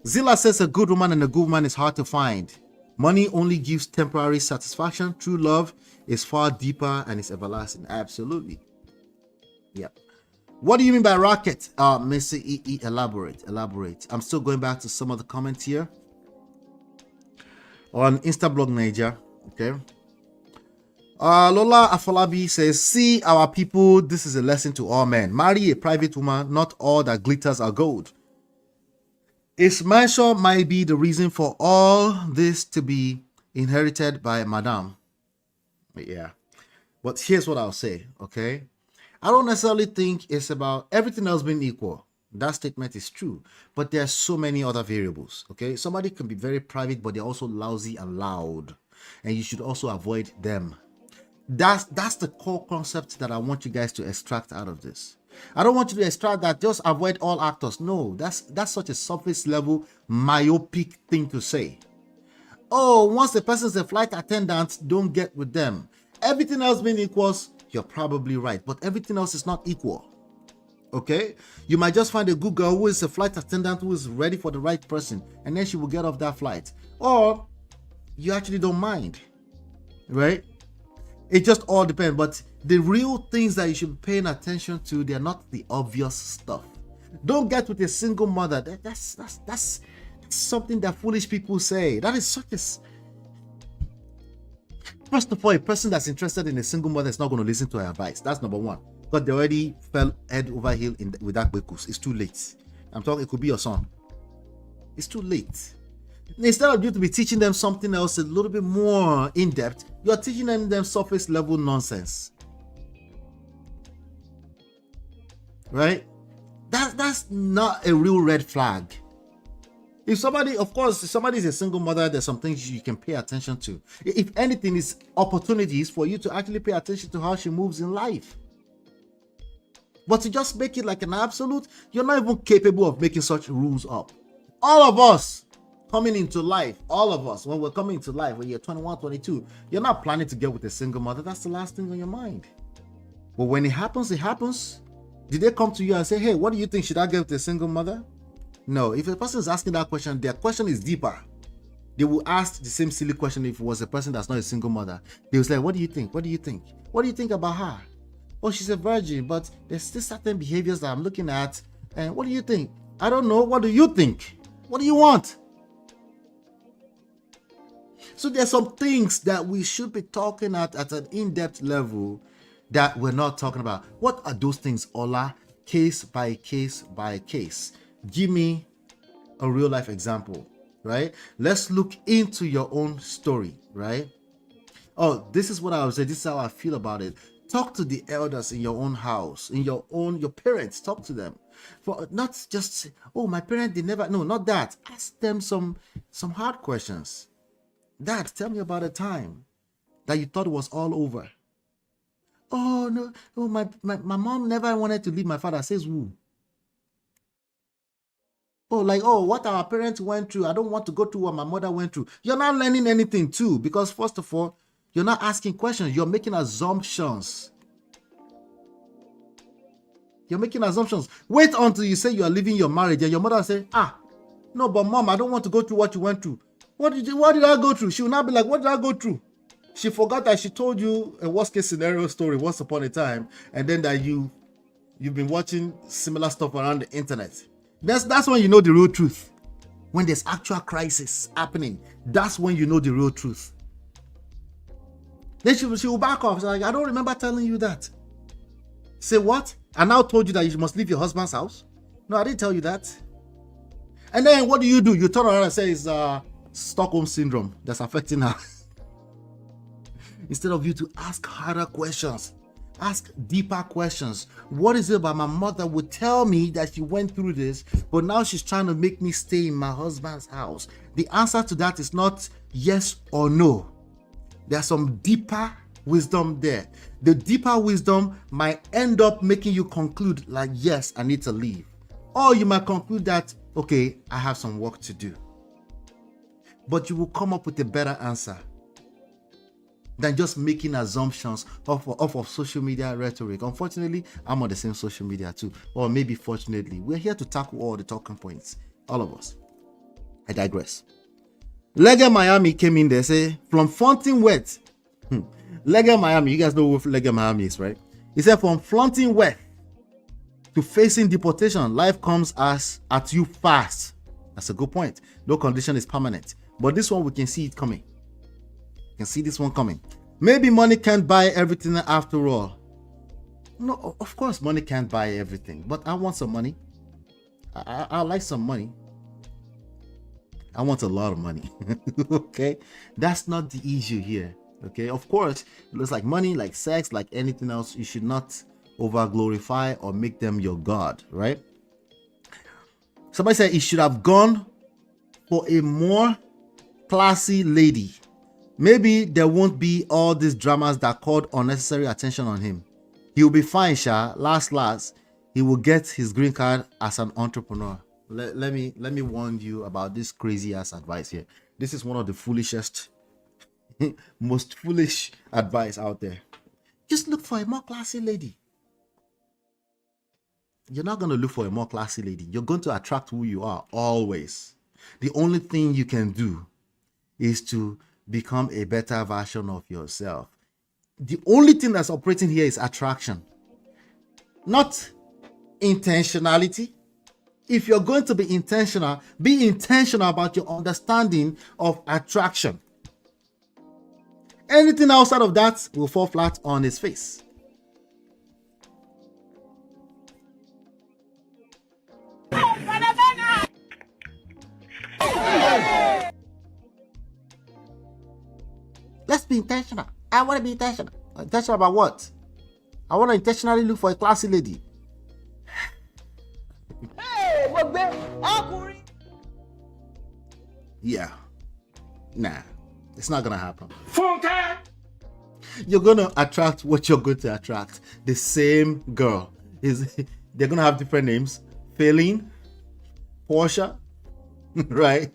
Zilla says a good woman and a good man is hard to find. Money only gives temporary satisfaction. True love is far deeper and is everlasting. Absolutely. Yep. What do you mean by rocket? Mr. E. Elaborate. I'm still going back to some of the comments here on Instablog Niger. Okay. Lola Afolabi says, see our people, this is a lesson to all men. Marry a private woman, not all that glitters are gold. His mansion might be the reason for all this to be inherited by Madame. Yeah. But here's what I'll say, okay? I don't necessarily think it's about everything else being equal. That statement is true. But there are so many other variables, okay? Somebody can be very private, but they're also lousy and loud. And you should also avoid them. That's the core concept that I want you guys to extract out of this. I don't want you to extract that just avoid all actors. No, that's such a surface level myopic thing to say. Oh, once the person's a flight attendant, don't get with them. Everything else being equals, you're probably right, but everything else is not equal. Okay? You might just find a good girl who is a flight attendant who is ready for the right person, and then she will get off that flight. Or you actually don't mind. Right? It just all depends, but the real things that you should be paying attention to, they're not the obvious stuff. Don't get with a single mother. That's something that foolish people say. That is such a... First of all, a person that's interested in a single mother is not going to listen to her advice. That's number one. Because they already fell head over heel with that bekus. It's too late. I'm talking, it could be your son. It's too late. Instead of you to be teaching them something else a little bit more in-depth, you're teaching them surface level nonsense. Right? That's not a real red flag. If somebody is a single mother, there's some things you can pay attention to. If anything, it's opportunities for you to actually pay attention to how she moves in life. But to just make it like an absolute, you're not even capable of making such rules up. All of us coming into life, when we're coming into life, when you're 21, 22, you're not planning to get with a single mother. That's the last thing on your mind. But when it happens, it happens. Did they come to you and say, hey, what do you think? Should I get with a single mother? No, if a person is asking that question, their question is deeper. They will ask the same silly question if it was a person that's not a single mother. They will say, what do you think? What do you think? What do you think about her? Oh, she's a virgin, but there's still certain behaviors that I'm looking at. And what do you think? I don't know. What do you think? What do you want? So there's some things that we should be talking at an in-depth level that we're not talking about. What are those things, Ola? Case by case by case. Give me a real life example, right? Let's look into your own story, right? Oh, this is what I would say. This is how I feel about it. Talk to the elders in your own house, in your parents. Talk to them. For not just, oh, my parents, they never, no, not that. Ask them some hard questions. Dad, tell me about a time that you thought it was all over. Oh, no, oh, my mom never wanted to leave my father. Says who? Oh, like, oh, what our parents went through. I don't want to go through what my mother went through. You're not learning anything too, because first of all, you're not asking questions. You're making assumptions. You're making assumptions. Wait until you say you are leaving your marriage and your mother say, no, but mom, I don't want to go through what you went through. What did I go through? She will not be like, what did I go through? She forgot that she told you a worst case scenario story once upon a time, and then that you've been watching similar stuff around the internet. That's when you know the real truth. When there's actual crisis happening, that's when you know the real truth. Then she will back off. She's like, I don't remember telling you that. Say what? I now told you that you must leave your husband's house? No, I didn't tell you that. And then what do? You turn around and say it's Stockholm syndrome that's affecting her. Instead of you to ask harder questions, ask deeper questions. What is it about my mother would tell me that she went through this, but now she's trying to make me stay in my husband's house? The answer to that is not yes or no. There's some deeper wisdom there. The deeper wisdom might end up making you conclude like, yes, I need to leave. Or you might conclude that, okay, I have some work to do. But you will come up with a better answer than just making assumptions off of social media rhetoric. Unfortunately, I'm on the same social media too. Or maybe fortunately, we're here to tackle all the talking points. All of us. I digress. Lega Miami came in there, say, from flaunting wet. Lega Miami, you guys know what Lega Miami is, right? He said, from flaunting wet to facing deportation, life comes at you fast. That's a good point. No condition is permanent. But this one, we can see it coming. You can see this one coming. Maybe money can't buy everything after all. No, of course, money can't buy everything. But I want some money. I like some money. I want a lot of money. Okay? That's not the issue here. Okay? Of course, it looks like money, like sex, like anything else. You should not over glorify or make them your God, right? Somebody said he should have gone for a more classy lady. Maybe there won't be all these dramas that called unnecessary attention on him. He'll be fine, Sha. Last, he will get his green card as an entrepreneur. Let me warn you about this crazy ass advice here. This is one of the foolishest, most foolish advice out there. Just look for a more classy lady. You're not going to look for a more classy lady. You're going to attract who you are always. The only thing you can do is to become a better version of yourself. The only thing that's operating here is attraction, not intentionality. If you're going to be intentional about your understanding of attraction. Anything outside of that will fall flat on its face. Let's be intentional. I want to be intentional. Intentional about what? I want to intentionally look for a classy lady. Yeah. Nah. It's not going to happen. You're going to attract what you're going to attract. The same girl. They're going to have different names. Failing. Porsha. Right?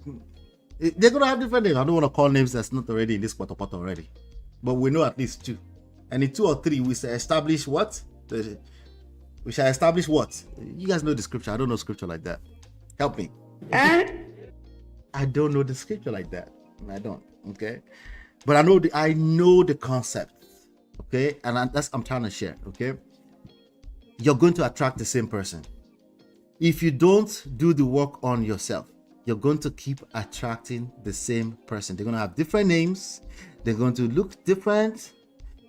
They're going to have different names. I don't want to call names that's not already in this pot already. But we know at least two. And in 2 or 3, we shall establish what? We shall establish what? You guys know the scripture. I don't know scripture like that. Help me. I don't know the scripture like that. I don't. Okay, but I know the concept. Okay, and I'm trying to share. Okay, you're going to attract the same person. If you don't do the work on yourself, you're going to keep attracting the same person. They're going to have different names. They're going to look different.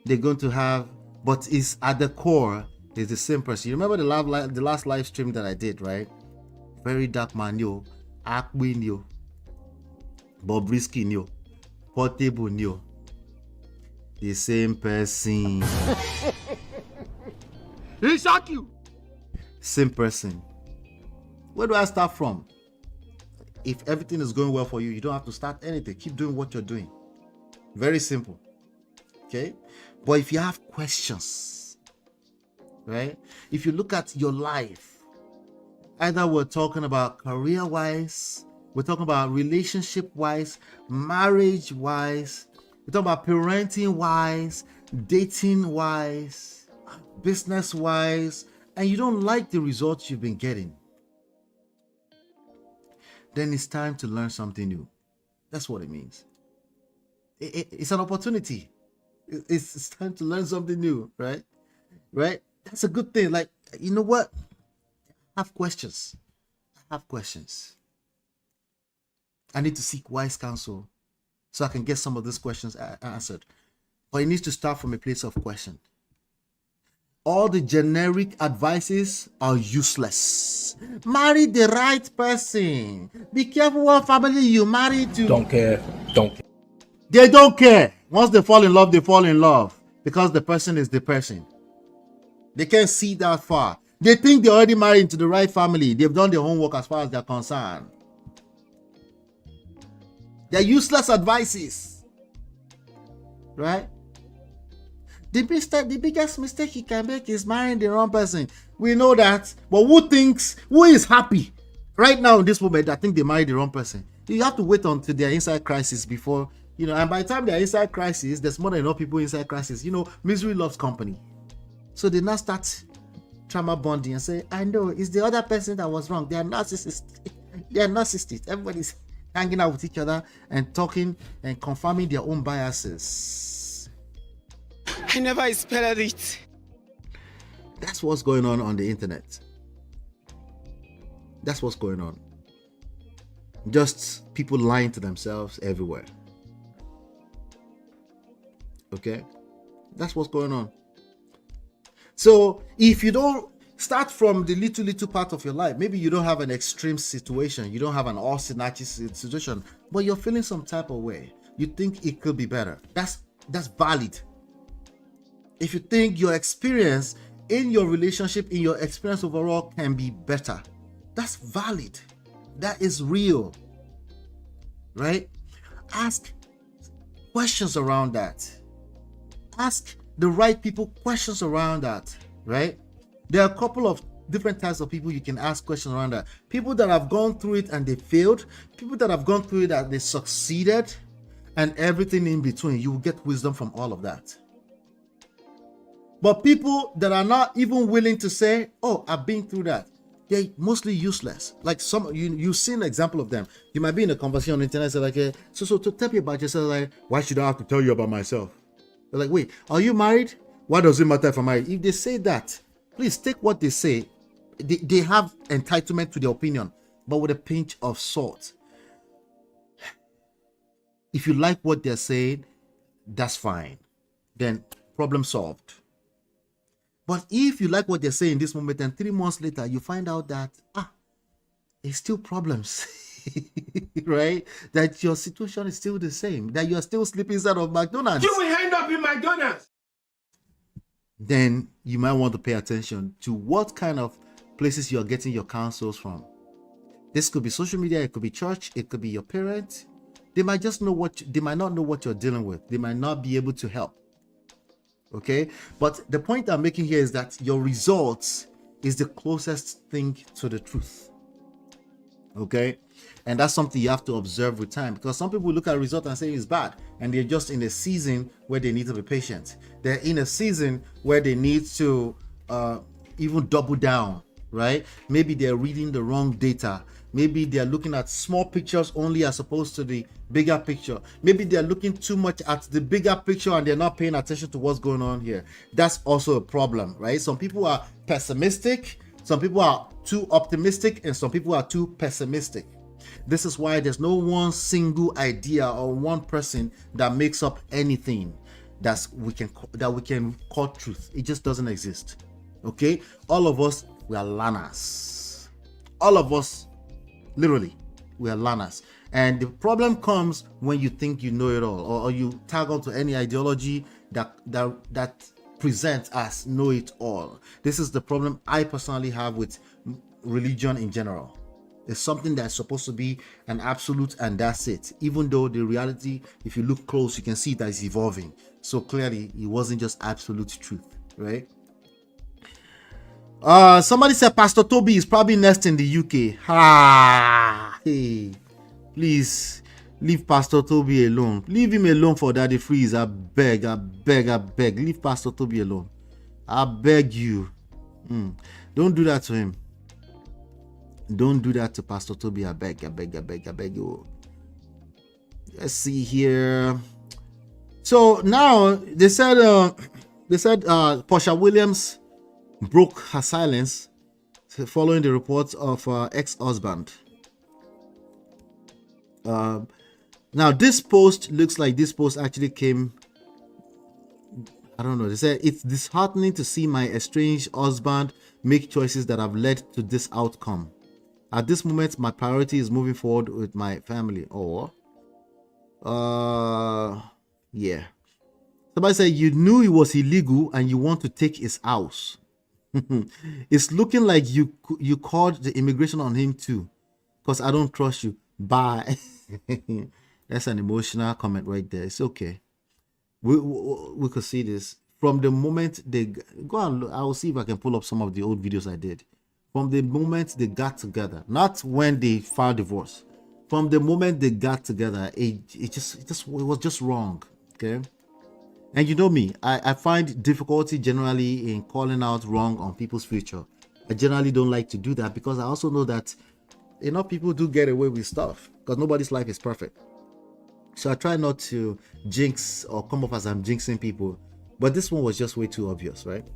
They're going to have, but it's at the core, it's the same person. You remember the last live stream that I did, right? Very dark man, yo. Akwin, yo. Bobrisky, yo. Portable, yo. The same person. He shock you. Same person. Where do I start from? If everything is going well for you, you don't have to start anything. Keep doing what you're doing. Very simple. Okay? But if you have questions, right? If you look at your life, either we're talking about career-wise, we're talking about relationship-wise, marriage-wise, we're talking about parenting-wise, dating-wise, business-wise, and you don't like the results you've been getting, then it's time to learn something new. That's what it means. It's an opportunity. It's time to learn something new, right? Right? That's a good thing. Like, you know what? I have questions. I need to seek wise counsel so I can get some of these questions answered. But it needs to start from a place of question. All the generic advices are useless. Marry the right person. Be careful what family you marry to. Don't care. They don't care. Once they fall in love, they fall in love. Because the person is the person. They can't see that far. They think they're already married into the right family. They've done their homework as far as they're concerned. They're useless advices. Right? The biggest mistake you can make is marrying the wrong person. We know that. But who is happy right now in this moment? I think they married the wrong person. You have to wait until they're inside crisis before, and by the time they're inside crisis, there's more than enough people inside crisis. Misery loves company. So they now start trauma bonding and say, I know, it's the other person that was wrong. They are narcissists. Everybody's hanging out with each other and talking and confirming their own biases. I never expected it. That's what's going on the internet. That's what's going on. Just people lying to themselves everywhere. Okay? That's what's going on. So if you don't start from the little part of your life, maybe you don't have an extreme situation, you don't have an all-snatchy situation, but you're feeling some type of way. You think it could be better. That's valid. If you think your experience in your relationship, in your experience overall can be better, that's valid. That is real. Right? Ask questions around that. Ask the right people questions around that. Right? There are a couple of different types of people you can ask questions around that. People that have gone through it and they failed. People that have gone through it and they succeeded. And everything in between. You will get wisdom from all of that. But people that are not even willing to say, oh, I've been through that, they're mostly useless. Like you've seen an example of them. You might be in a conversation on the internet, say like, so to tell me about yourself, like, why should I have to tell you about myself? They're like, wait, are you married? Why does it matter if I'm married? If they say that, please take what they say. They have entitlement to their opinion, but with a pinch of salt. If you like what they're saying, that's fine. Then problem solved. But if you like what they're saying in this moment and 3 months later, you find out that, it's still problems, right? That your situation is still the same, that you're still sleeping inside of McDonald's. You will end up in McDonald's. Then you might want to pay attention to what kind of places you're getting your counsels from. This could be social media, it could be church, it could be your parents. They might not know what you're dealing with. They might not be able to help. Okay, but the point I'm making here is that your results is the closest thing to the truth. Okay, and that's something you have to observe with time, because some people look at results and say it's bad, and they're just in a season where they need to be patient. They're in a season where they need to even double down, right? Maybe they're reading the wrong data. Maybe they're looking at small pictures only as opposed to the bigger picture. Maybe they're looking too much at the bigger picture and they're not paying attention to what's going on here. That's also a problem, right? Some people are pessimistic, some people are too optimistic, and some people are too pessimistic. This is why there's no one single idea or one person that makes up anything that we can call truth. It just doesn't exist. Okay, all of us, we are learners. All of us, literally, we are learners. And the problem comes when you think you know it all, or you tag on to any ideology that presents as know it all. This is the problem I personally have with religion in general. It's something that's supposed to be an absolute and that's it. Even though the reality, if you look close, you can see that it's evolving. So clearly, it wasn't just absolute truth, right? Somebody said Pastor Toby is probably next in the UK. Hey, please leave Pastor Toby alone. Leave him alone for Daddy Freeze. I beg. Leave Pastor Toby alone. I beg you. Don't do that to him. Don't do that to Pastor Toby. I beg you. Let's see here. So now they said Porsha Williams broke her silence following the reports of ex-husband. Now this post looks like this post actually came, I don't know, they said it's disheartening to see my estranged husband make choices that have led to this outcome. At this moment, my priority is moving forward with my family. Or yeah, somebody said you knew it was illegal and you want to take his house. It's looking like you called the immigration on him too, because I don't trust you. Bye. That's an emotional comment right there. It's okay. We could see this from the moment they go and look. I will see if I can pull up some of the old videos I did. From the moment they got together, not when they filed divorce. From the moment they got together, it was just wrong. Okay. And you know me, I find difficulty generally in calling out wrong on people's future. I generally don't like to do that because I also know that people do get away with stuff because nobody's life is perfect. So I try not to jinx or come off as I'm jinxing people. But this one was just way too obvious, right?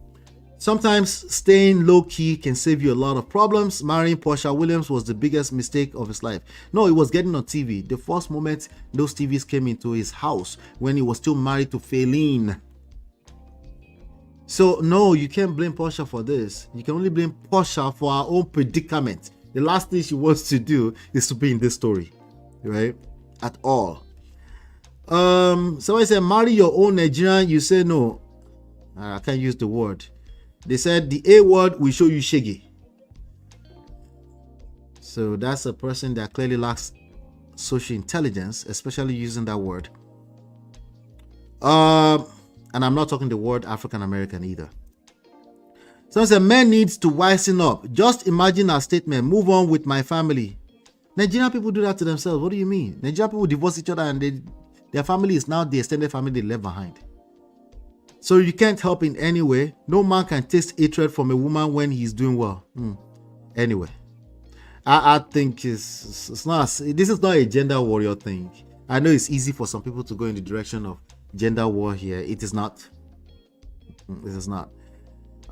Sometimes staying low-key can save you a lot of problems. Marrying Porsha Williams was the biggest mistake of his life. No, it was getting on TV. The first moment those TVs came into his house when he was still married to Faylene. So no, you can't blame Porsha for this. You can only blame Porsha for her own predicament. The last thing she wants to do is to be in this story, right? At all. Somebody said marry your own Nigerian. You say no. I can't use the word. They said the A word will show you shaggy. So that's a person that clearly lacks social intelligence, especially using that word. And I'm not talking the word African American either. Someone said man needs to wisen up. Just imagine our statement, move on with my family. Nigerian people do that to themselves. What do you mean? Nigerian people divorce each other and their family is now the extended family they left behind. So you can't help in any way. No man can taste hatred from a woman when he's doing well. Anyway, I think it's not. This is not a gender warrior thing. I know it's easy for some people to go in the direction of gender war here. It is not. This is not.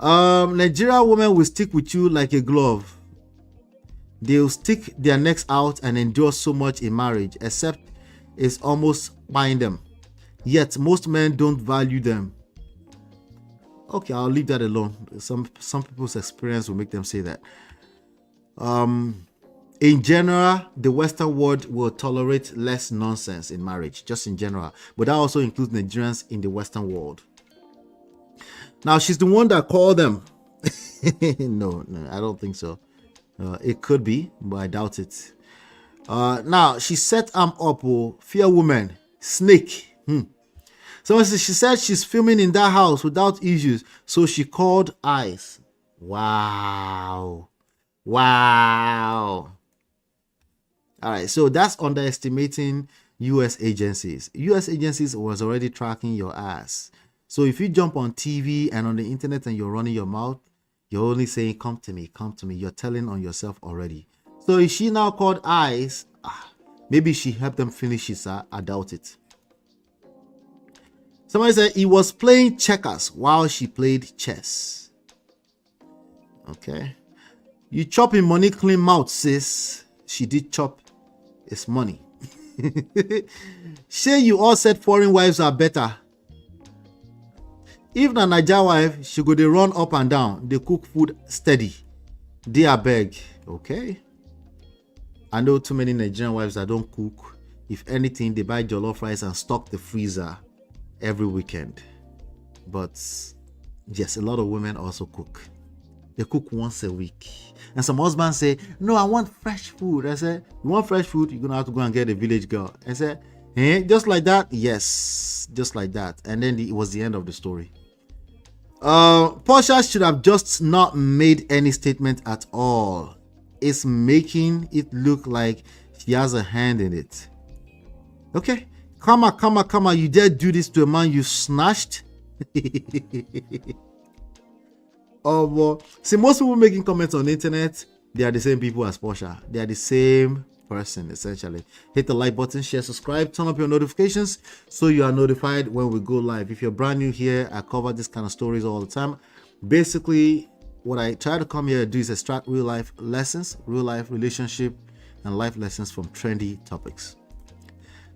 Nigerian women will stick with you like a glove. They'll stick their necks out and endure so much in marriage, except it's almost buying them. Yet most men don't value them. Okay, I'll leave that alone. Some people's experience will make them say that. In general, the Western world will tolerate less nonsense in marriage, just in general. But that also includes Nigerians in the Western world. Now, she's the one that called them. No, I don't think so. It could be, but I doubt it. Now, she set up, fear woman, snake. So she said she's filming in that house without issues. So she called ICE. Wow. All right. So that's underestimating U.S. agencies. U.S. agencies was already tracking your ass. So if you jump on TV and on the internet and you're running your mouth, you're only saying, come to me. You're telling on yourself already. So is she now called eyes? Maybe she helped them finish it, sir. I doubt it. Somebody said he was playing checkers while she played chess. Okay. You chop in money clean mouth, sis. She did chop his money. Say you all said foreign wives are better. If na Naija wife, she go dey run up and down. They cook food steady. They are beg. Okay. I know too many Nigerian wives that don't cook. If anything, they buy jollof rice and stock the freezer every weekend. But yes, a lot of women also cook. They cook once a week. And some husbands say, no, I want fresh food. I say, you want fresh food? You're going to have to go and get a village girl. I said, just like that? Yes, just like that. And then it was the end of the story. Porsha should have just not made any statement at all. It's making it look like she has a hand in it. Okay. Come on. You dare do this to a man you snatched? See, most people making comments on the internet, they are the same people as Porsha. They are the same person, essentially. Hit the like button, share, subscribe, turn up your notifications so you are notified when we go live. If you're brand new here, I cover this kind of stories all the time. Basically, what I try to come here to do is extract real life lessons, real life relationship, and life lessons from trendy topics.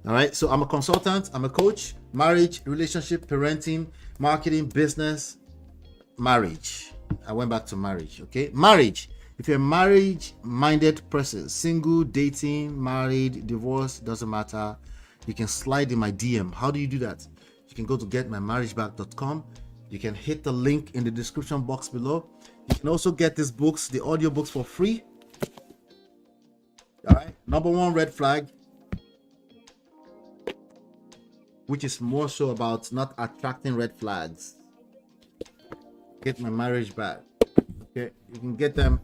All right, so I'm a consultant, I'm a coach, marriage, relationship, parenting, marketing, business, marriage. I went back to marriage. Okay, marriage. If you're a marriage-minded person, single, dating, married, divorced, doesn't matter, you can slide in my DM. How do you do that? You can go to getmymarriageback.com. You can hit the link in the description box below. You can also get these books, the audio books, for free. All right. Number one red flag, which is more so about not attracting red flags. Get my marriage back. Okay, you can get them.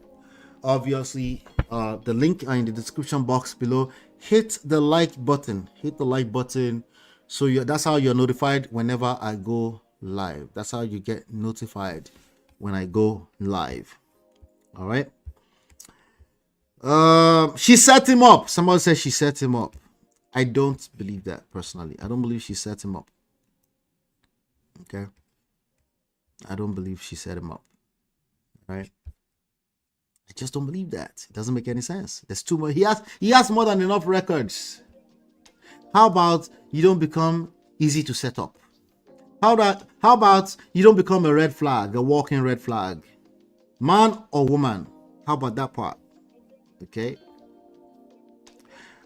Obviously, the link are in the description box below. Hit the like button. Hit the like button. So that's how you're notified whenever I go live. That's how you get notified when I go live. All right. She set him up. Somebody says she set him up. I don't believe that personally. I don't believe she set him up. Okay. I don't believe she set him up. Right? I just don't believe that. It doesn't make any sense. There's too much. He has more than enough records. How about you don't become easy to set up? How about you don't become a red flag, a walking red flag? Man or woman? How about that part? Okay.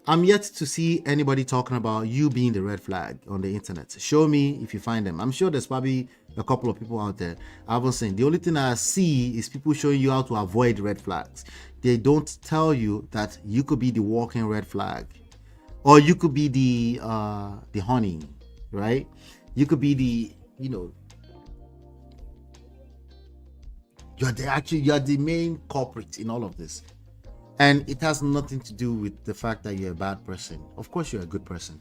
I'm yet to see anybody talking about you being the red flag on the internet. Show me if you find them. I'm sure there's probably a couple of people out there I haven't seen. The only thing I see is people showing you how to avoid red flags. They don't tell you that you could be the walking red flag, or you could be the honey, right? You could be the, you're the main culprit in all of this. And it has nothing to do with the fact that you're a bad person. Of course, you're a good person.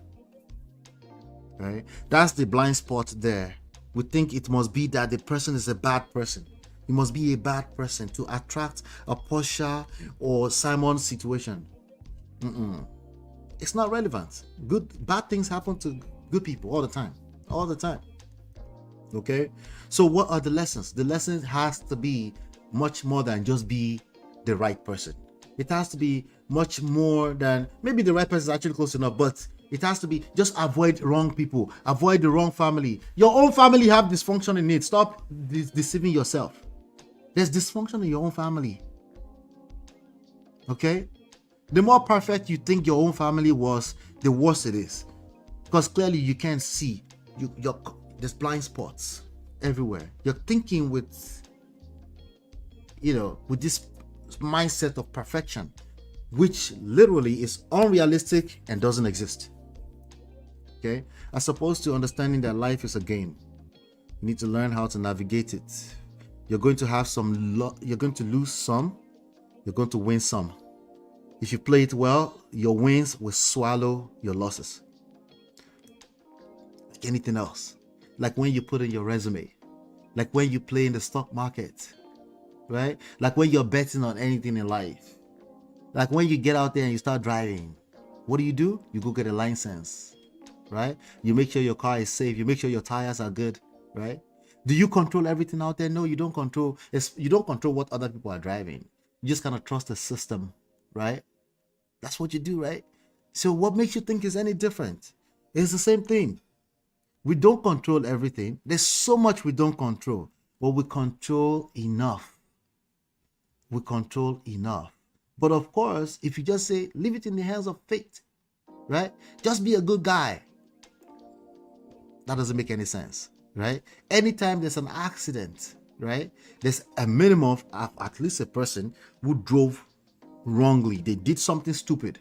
Right? That's the blind spot there. We think it must be that the person is a bad person. You must be a bad person to attract a Porsha or Simon situation. It's not relevant. Bad things happen to good people all the time. All the time. Okay? So what are the lessons? The lesson has to be much more than just be the right person. It has to be much more than, maybe the right person is actually close enough, but it has to be just avoid wrong people, avoid the wrong family. Your own family have dysfunction in it. Stop deceiving yourself. There's dysfunction in your own family. Okay? The more perfect you think your own family was, the worse it is. Because clearly you can't see. There's blind spots everywhere. You're thinking with this mindset of perfection, which literally is unrealistic and doesn't exist. Okay, as opposed to understanding that life is a game. You need to learn how to navigate it. You're going to have you're going to lose some, you're going to win some. If you play it well, your wins will swallow your losses. Like anything else. Like when you put in your resume, like when you play in the stock market, right? Like when you're betting on anything in life. Like when you get out there and you start driving, what do? You go get a license, right? You make sure your car is safe. You make sure your tires are good, right? Do you control everything out there? No, you don't control. You don't control what other people are driving. You just kind of trust the system, right? That's what you do, right? So what makes you think is any different? It's the same thing. We don't control everything. There's so much we don't control, but we control enough. We control enough. But of course, if you just say, leave it in the hands of fate, right? Just be a good guy. That doesn't make any sense, right? Anytime there's an accident, right? There's a minimum of at least a person who drove wrongly. They did something stupid,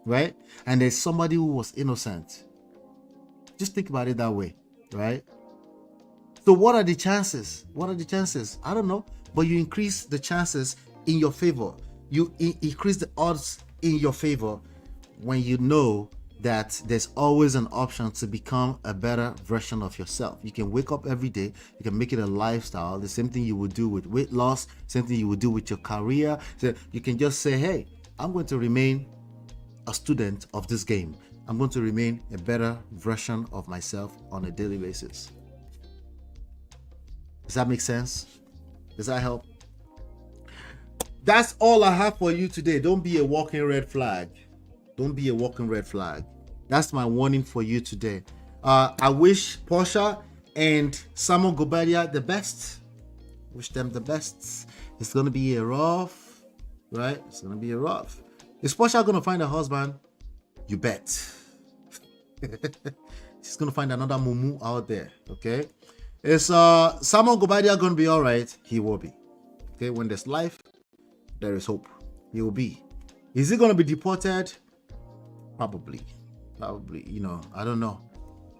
right? And there's somebody who was innocent. Just think about it that way, right? So what are the chances? What are the chances? I don't know, but you increase the chances in your favor. You increase the odds in your favor when you know that there's always an option to become a better version of yourself. You can wake up every day, you can make it a lifestyle, the same thing you would do with weight loss, same thing you would do with your career. So you can just say, hey, I'm going to remain a student of this game. I'm going to remain a better version of myself on a daily basis. Does that make sense? Does that help? That's all I have for you today. Don't be a walking red flag. Don't be a walking red flag. That's my warning for you today. I wish Porsha and Simon Guobadia the best. Wish them the best. It's going to be a rough, right? It's going to be a rough. Is Porsha going to find a husband? You bet. She's going to find another mumu out there, okay? Is Simon Guobadia going to be all right? He will be. Okay, when there's life, there is hope. He will be. Is he going to be deported? Probably, you know, I don't know.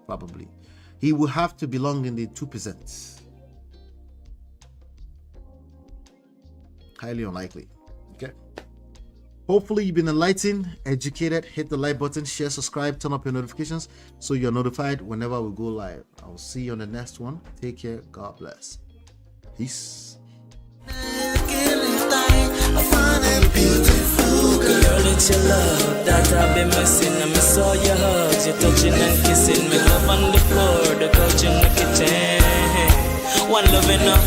Probably. He will have to belong in the 2%. Highly unlikely. Okay. Hopefully you've been enlightened, educated. Hit the like button, share, subscribe, turn up your notifications so you're notified whenever we go live. I'll see you on the next one. Take care. God bless. Peace. I find it beautiful, girl, it's your love that I've been missing. I miss all your hugs, your touching and kissing. Me love on the floor, the couch in the kitchen. One love enough.